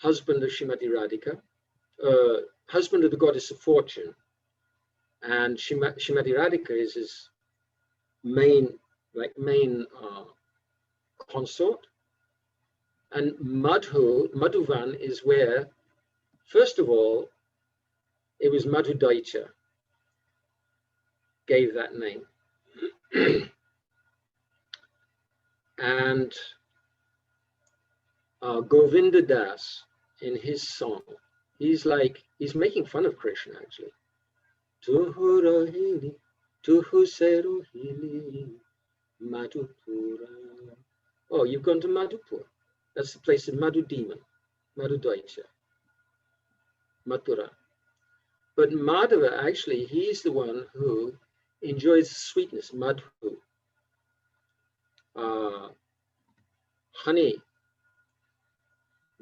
husband of Srimati Radhika, husband of the goddess of fortune. And Srimati Radhika is his main consort. And Madhuvan is where, first of all, it was Madhudaicha gave that name. And Govinda Das, in his song, he's making fun of Krishna actually. Tuhu rohini, tuhu se rohini, Madhupura. Oh, you've gone to Madhupur. That's the place of Madhu demon, Madhudaicha, Mathura. But Madhava, actually, he's the one who enjoys sweetness, Madhu, honey,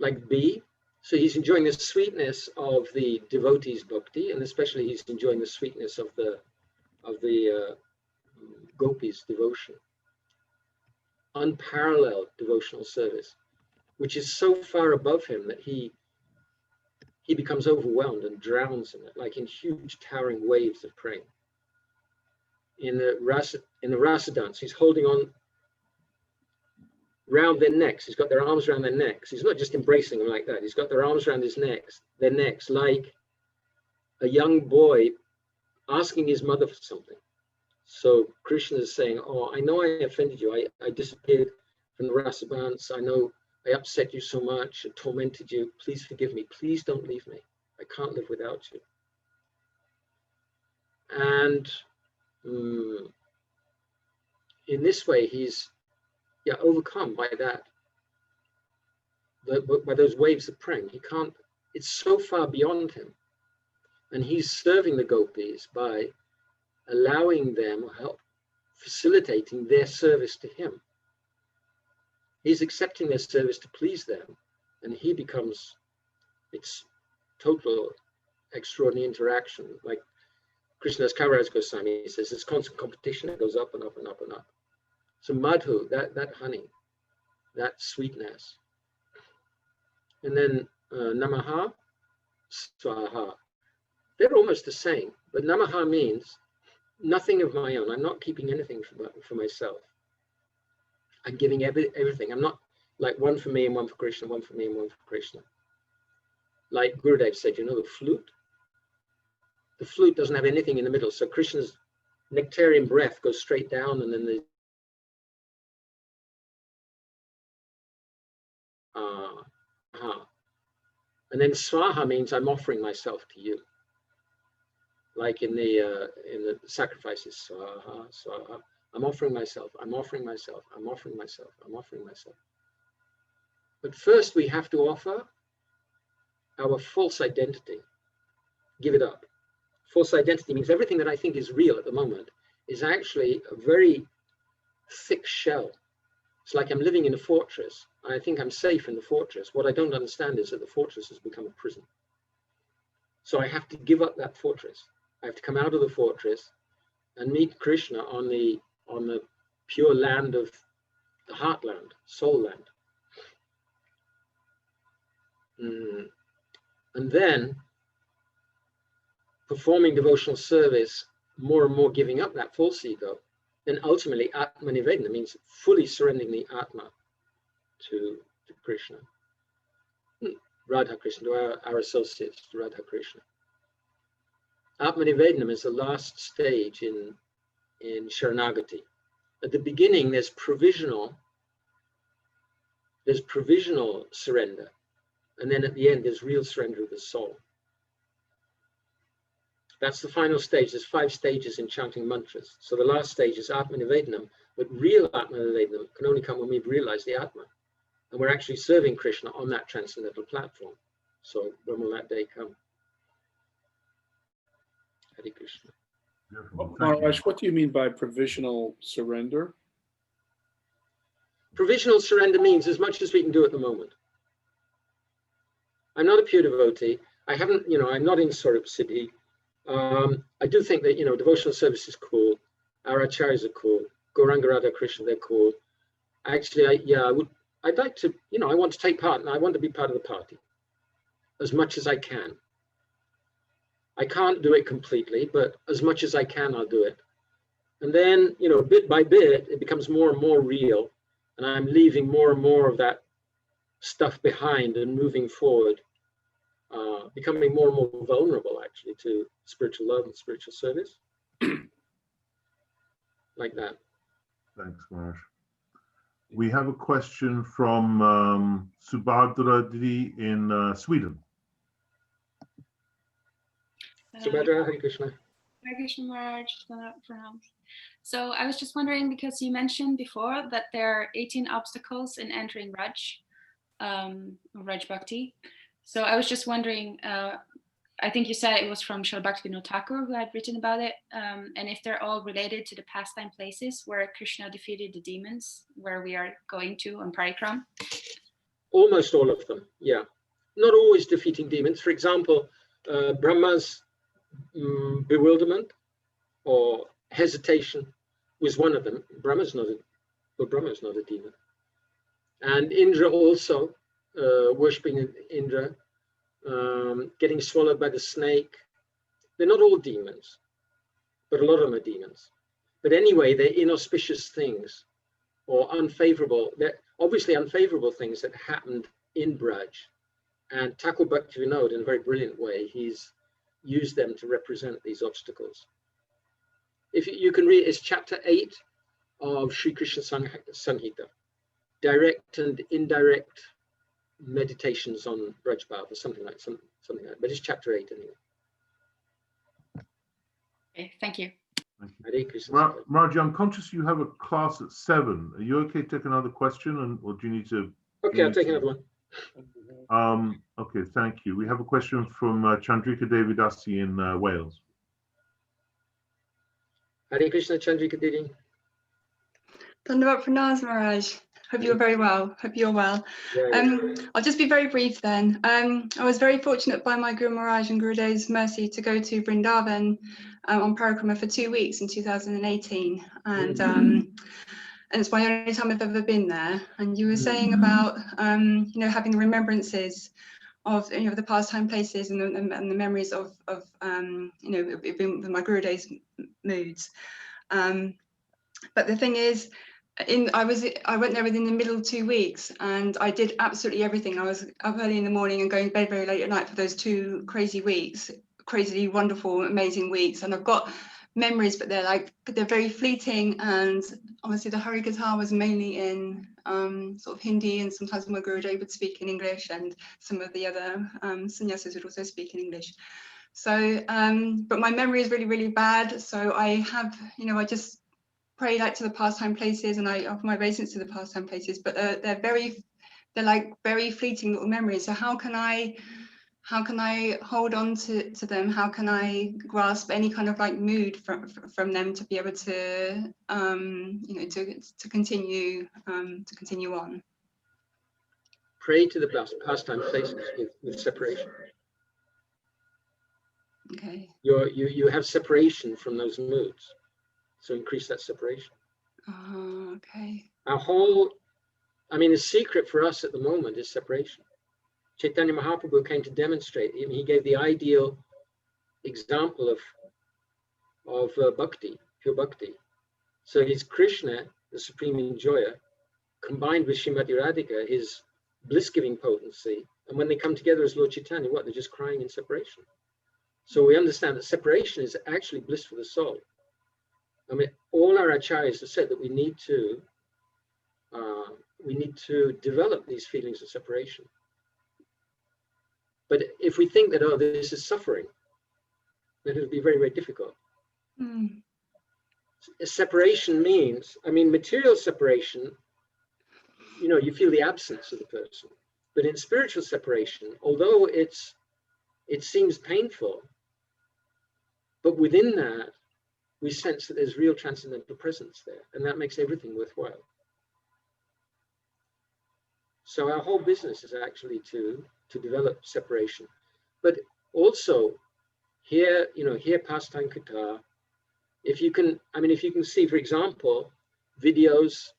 like B. So he's enjoying the sweetness of the devotee's bhakti, and especially he's enjoying the sweetness of the gopis' devotion. Unparalleled devotional service, which is so far above him that he becomes overwhelmed and drowns in it, like in huge towering waves of praying. In the rasa dance, he's holding on round their necks. He's got their arms around their necks. He's not just embracing them like that. He's got their arms around their necks, like a young boy asking his mother for something. So Krishna is saying, oh, I know I offended you. I disappeared from the rasa dance. I know I upset you so much, I tormented you. Please forgive me. Please don't leave me. I can't live without you. And in this way, he's overcome by that, by those waves of praying. He can't, it's so far beyond him. And he's serving the gopis by allowing them, facilitating their service to him. He's accepting their service to please them, and he becomes, it's total extraordinary interaction. Like Krishna's Kaviraj Goswami says, it's constant competition. It goes up and up and up and up. So madhu, that honey, that sweetness. And then namaha, swaha. They're almost the same, but namaha means nothing of my own. I'm not keeping anything for myself. I'm giving everything. I'm not like one for me and one for Krishna, one for me and one for Krishna. Like Gurudev said, you know, the flute doesn't have anything in the middle. So Krishna's nectarian breath goes straight down, and then the and then swaha means I'm offering myself to you. Like in the sacrifices, swaha, swaha. I'm offering myself, I'm offering myself, I'm offering myself, I'm offering myself. But first we have to offer our false identity. Give it up. False identity means everything that I think is real at the moment is actually a very thick shell. It's like I'm living in a fortress. I think I'm safe in the fortress. What I don't understand is that the fortress has become a prison. So I have to give up that fortress. I have to come out of the fortress and meet Krishna on the pure land of the heartland, soul land. And then performing devotional service, more and more giving up that false ego, then ultimately Atma Nivedana means fully surrendering the Atma to Krishna. Radha Krishna, to our associates, to Radha Krishna. Atma Nivedanam is the last stage in Sharanagati. At the beginning, there's provisional surrender. And then at the end, there's real surrender of the soul. That's the final stage. There's 5 stages in chanting mantras. So the last stage is Atma Nivedanam, but real Atma Nivedanam can only come when we've realized the Atma. And we're actually serving Krishna on that transcendental platform. So when will that day come? Hare Krishna. Maharaj, what do you mean by provisional surrender? Provisional surrender means as much as we can do at the moment. I'm not a pure devotee. I haven't, I'm not in Swarup Siddhi. I do think that, devotional service is cool. Our acharyas are cool. Gauranga Radha Krishna, they're cool. Actually, I'd like to, I want to take part, and I want to be part of the party as much as I can. I can't do it completely, but as much as I can, I'll do it. And then, bit by bit, it becomes more and more real, and I'm leaving more and more of that stuff behind and moving forward, becoming more and more vulnerable, actually, to spiritual love and spiritual service. Like that. Thanks, Maharaj. We have a question from Subhadra Didi in Sweden. Subhadra, Hare Krishna. Hare Krishna, Maharaj. So I was just wondering, because you mentioned before that there are 18 obstacles in entering Raj Bhakti. So I was just wondering, I think you said it was from Srila Bhaktivinoda Thakur who had written about it, and if they're all related to the pastime places where Krishna defeated the demons, where we are going to on Parikarama. Almost all of them, yeah. Not always defeating demons. For example, Brahma's bewilderment or hesitation was one of them. Brahma is not a demon. And Indra also, worshipping Indra, getting swallowed by the snake. They're not all demons, but a lot of them are demons. But anyway, they're inauspicious things or unfavorable. They're obviously unfavorable things that happened in Braj. And Thakur Bhativedanta, in a very brilliant way, he's used them to represent these obstacles. If you can read, it's chapter 8 of Sri Krishna Samhita, direct and indirect meditations on Braj Bhav, or something like that. But it's chapter 8 anyway. Okay, thank you. Maharaj, I'm conscious you have a class at 7. Are you okay to take another question, or do you need to? Okay, I'll take another one. Okay, thank you. We have a question from Chandrika Devidasi in Wales. Hare Krishna, Chandrika Devi. Dandavat Pranam, Maharaj. Hope you're very well. Hope you're well. I'll just be very brief then. I was very fortunate by my Guru Maharaj and Gurudev's mercy to go to Vrindavan on Parikarama for 2 weeks in 2018. And it's my only time I've ever been there. And you were saying about, having the remembrances of, the pastime places and the memories of with my Gurudev's moods. But the thing is, I went there within the middle of 2 weeks, and I did absolutely everything. I was up early in the morning and going to bed very late at night for those 2 crazy weeks, crazily wonderful, amazing weeks. And I've got memories, but they're very fleeting. And obviously the Hari Katha was mainly in sort of Hindi, and sometimes my Gurudev would speak in English, and some of the other sannyasis would also speak in English. So, but my memory is really, really bad. So I have, I just pray to the pastime places, and I offer my obeisance to the pastime places, but they're like very fleeting little memories. So how can I hold on to them? How can I grasp any kind of mood from them to be able to to continue on? Pray to the pastime places with separation. Okay. You have separation from those moods. So increase that separation. Oh, okay. The secret for us at the moment is separation. Chaitanya Mahaprabhu came to demonstrate. He gave the ideal example of bhakti, pure bhakti. So he's Krishna, the supreme enjoyer, combined with Srimati Radhika, his bliss-giving potency. And when they come together as Lord Chaitanya, they're just crying in separation. So we understand that separation is actually bliss for the soul. All our acharyas have said that we need to develop these feelings of separation. But if we think that, this is suffering, then it'll be very, very difficult. Separation means, material separation, you feel the absence of the person. But in spiritual separation, although it seems painful, but within that, we sense that there's real transcendental presence there, and that makes everything worthwhile. So our whole business is actually to develop separation. But also, here pastime katha, if you can see, for example, videos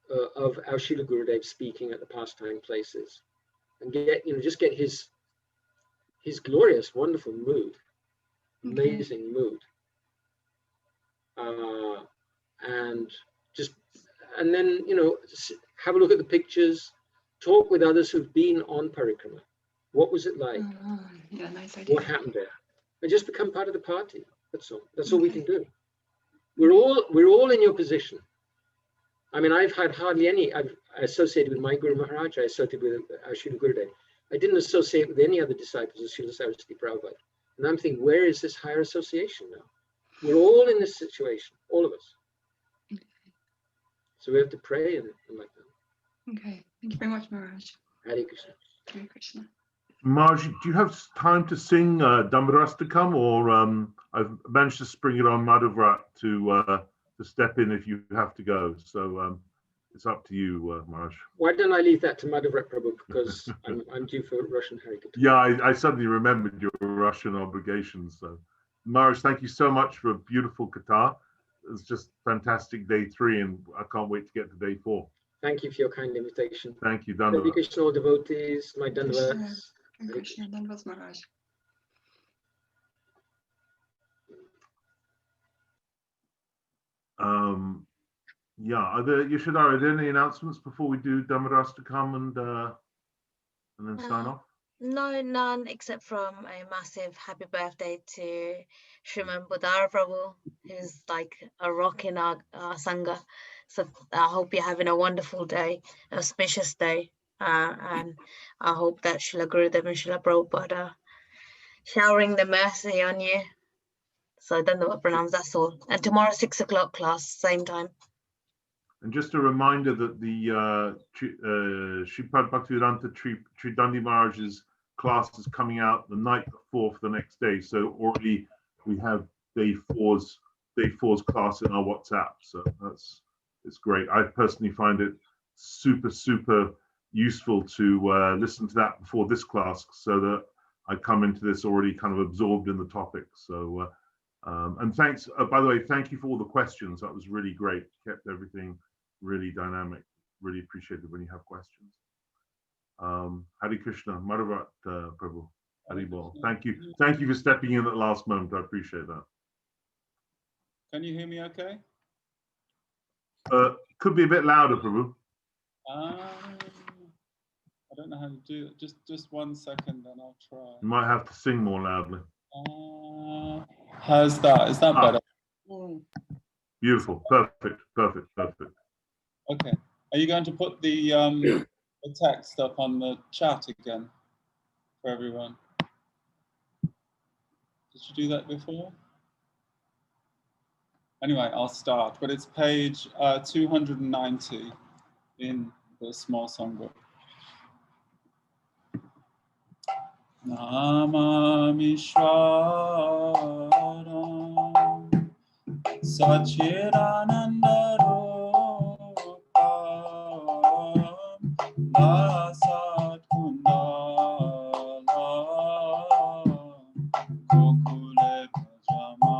of our Srila Gurudev speaking at the pastime places, and get his glorious, wonderful mood, amazing mood. And then have a look at the pictures, talk with others who've been on Parikrama. What was it like? Yeah, nice idea. What happened there? And just become part of the party. That's all. That's all we can do. We're all in your position. I've had hardly any. I've associated with my Guru Maharaja. I associated with our Srila Gurudev. I didn't associate with any other disciples of Srila Saraswati Prabhupada. And I'm thinking, where is this higher association now? We're all in this situation, all of us. So we have to pray and like that. Okay, thank you very much, Maharaj. Hare Krishna. Hare Krishna. Maharaj, do you have time to sing Dambarastakam, or I've managed to spring it on Madhuvana to step in if you have to go. So it's up to you, Maharaj. Why don't I leave that to Madhuvana Prabhu, because I'm due for Russian Harikatha. Yeah, I suddenly remembered your Russian obligations. So, Maharaj, thank you so much for a beautiful Katha. It's just fantastic day 3, and I can't wait to get to day 4. Thank you for your kind invitation. Thank you, Hare Dandavats. Krishna, all devotees, my Dandavats. Krishna, Dandavats, Maharaj. Yeah, Yashodhara, are there any announcements before we do Dhammaras to come and then sign off? No, none, except from a massive happy birthday to Sriman Budhara Prabhu, who's like a rock in our Sangha. So I hope you're having a wonderful day, an auspicious day. And I hope that Srila Gurudev and Srila Prabhupada showering the mercy on you. So Dandava Pranams, that's all. And tomorrow 6 o'clock class, same time. And just a reminder that the Shripad Bhativedanta Tridandi Maharaj's class is coming out the night before for the next day. So already we have day 4's class in our WhatsApp. So it's great. I personally find it super useful to listen to that before this class, so that I come into this already kind of absorbed in the topic. So and thanks, by the way, thank you for all the questions. That was really great. Kept everything really dynamic. Really appreciate it when you have questions. Hare Krishna, Madhuvana Prabhu, Hari Bol. Thank you for stepping in at the last moment. I appreciate that. Can you hear me okay? Could be a bit louder, Prabhu. I don't know how to do it. Just 1 second, and I'll try. You might have to sing more loudly. How's that? Is that better? Beautiful. Perfect. Okay. Are you going to put the text up on the chat again for everyone? Did you do that before? Anyway, I'll start. But it's page 290 in the small songbook. Namami Shwaram Sachidananda Rupam Lasat Kundala Gokule Bhajama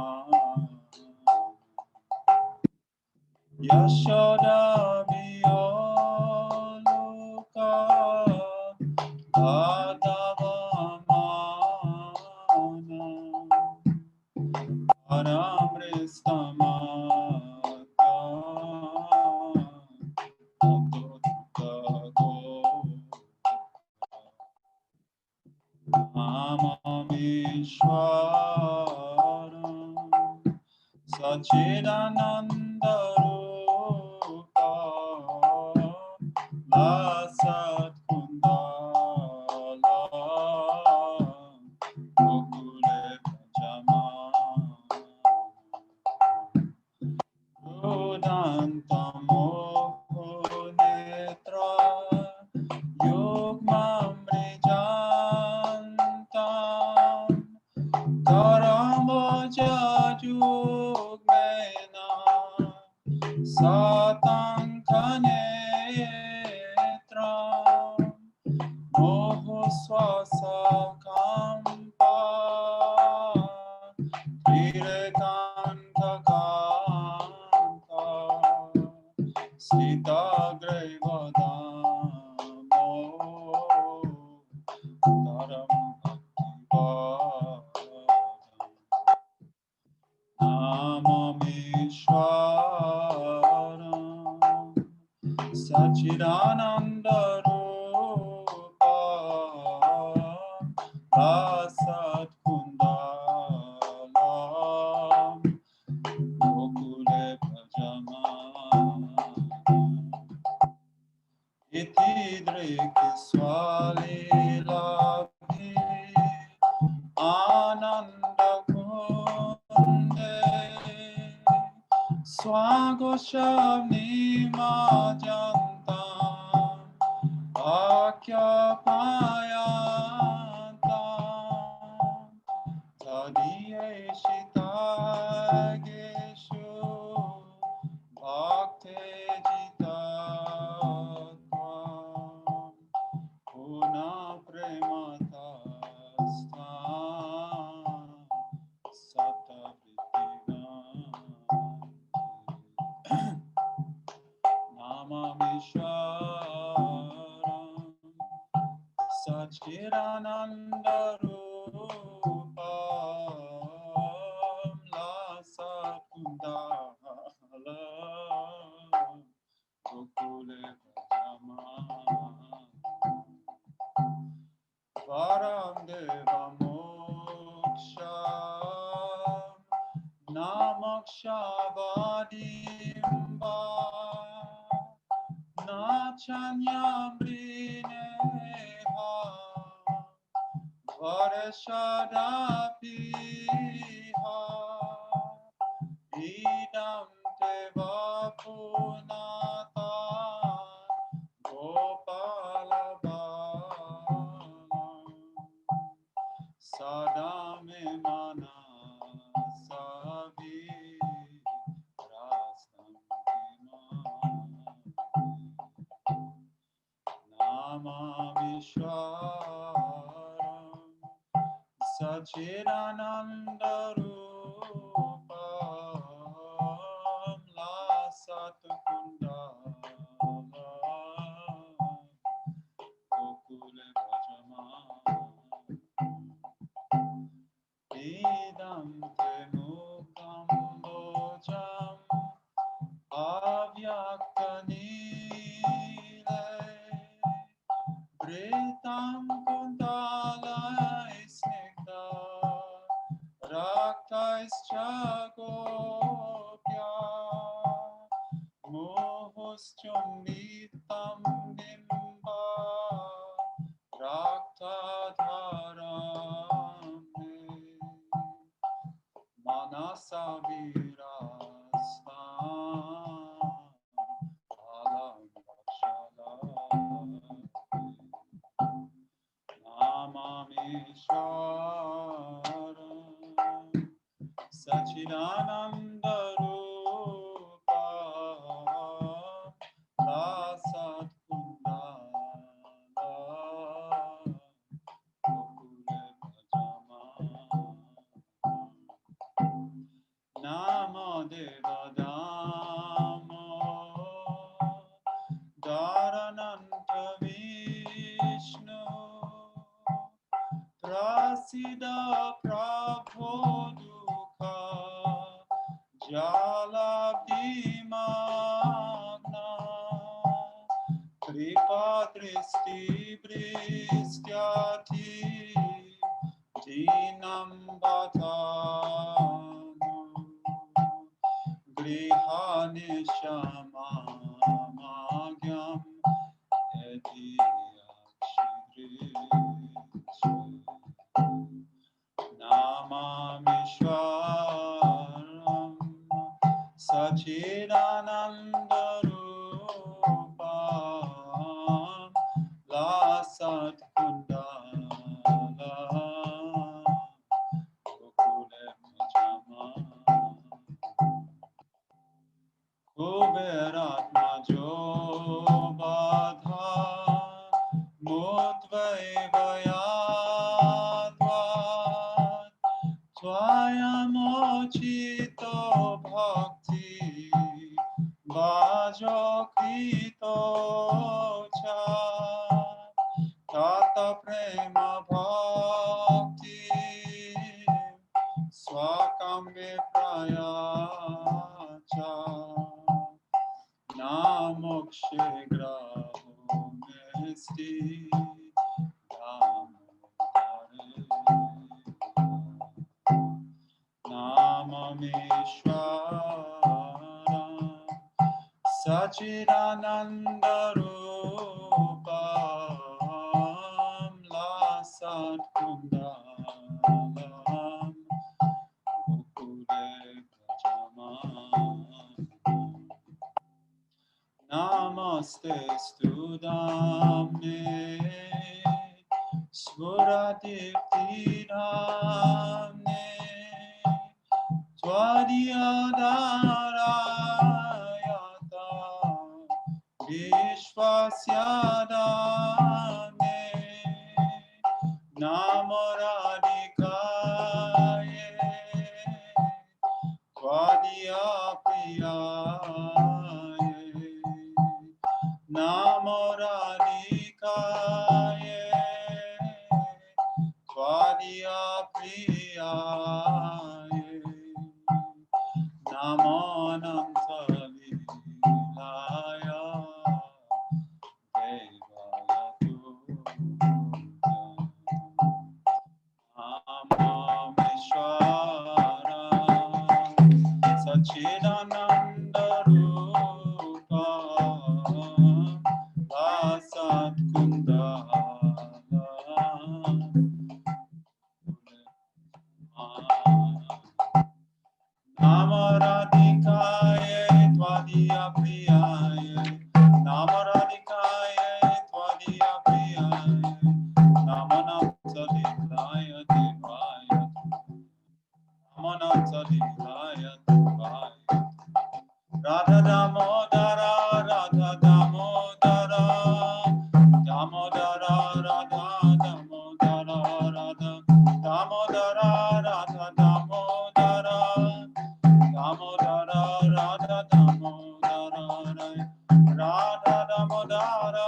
Yashoda Viyoluka Sachidananda Rupa Lasat Kundala Gokule Bhajama Rudanta Moho Netra Yugmamrijantam Karamboja Jugnena Satankanetram Moho Swasa Kampa Kirekanta Sita Grevadamo Taram Namamishwaram Sachidananda Rupa Lasat Kundalam Gokule Bhajama Iti Driki Swali Labhi Ananda Kunde Swagoshavni Majantam Akya Payantam Tadiye Shitageshu Bhakte Jita Sachidananda Rupam Lasakundala Gokule Brajaman Varam Deva Moksham Namokshavadimba Nachanyamrineha Varashadapiha Idam Teva Punata Gopalabala Sadame Manasavi Rastam Namamishwaram Sachidananda Rupam Lasatundala Gokule Brajaman Idam te mukam bojam avyaktanile Britam kundala isnigda rakta ischagopya Mohoschunditam bimba rakta dharame Manasa virastam alam vakshala Namamishwaram Sachidananda Rupam Lasatundala Gokule Brajaman Namo Devadamo Dharananta Vishnu Prasida Prabho Dukha Jalabdimagna Kripa Dristi Bristyati Dinam Bhatanu Grihani Shamamagyam Namamishwaram Sachidananda Rupam Lasatundala Gokule Brajaman Kuberatmajo Badha Mudvaivayadvat Tvayamochito Bhakti Vajokrito Cha Tata Prema Bhakti Swakam Viprayacha Namokshe Graho Mesti Namamishwaram Sachidananda Rupam Lasatkundalam Gokule Brajaman Namaste Studamne Svuradiptinamne Twadyadarayata Vishwasyadane Namoradikaye Twadyapriyaye Namoradikaye Tvadiya Priyaye Namo Ananta Leelaya Devaya Namameshwara Sachidananda Rupa Vasat Kundala Namaradikaye Tvadiya Priyaye Namaradikaye Tvadiya Priyaye Namananta Leelaya Devaya Namananta Leelaya Devaya Radha Damodara Radha Damodara Damodara Radha Damodara Radha Damodara Radha Damodara Damodara Radha Damodara Radha Damodara Radha Damodara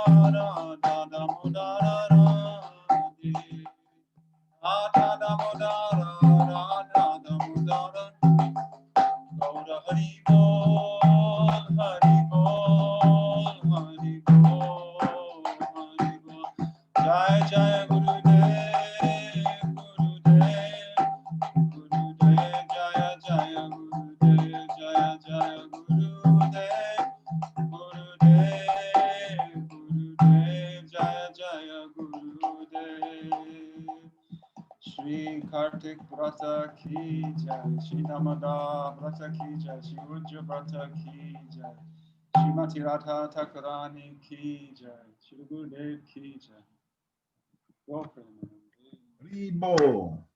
Radha Damodara Radha Damodara Gaura Hari Bol Hari Bol Hari Bol Hari Bol Jai Jai Gurudev Gurudev Gurudev Jaya Jaya Gurudev Jaya Jaya Gurudev Gurudev Gurudev Jaya Jaya Gurudev Shri Kartik Vrata ki jai, Shri Namada Vrata ki jai, Shri Ujja Vrata ki jai, Shrimati Radha Thakurani ki jai, Shri Gurudev ki jai. Go for it, man. Haribo.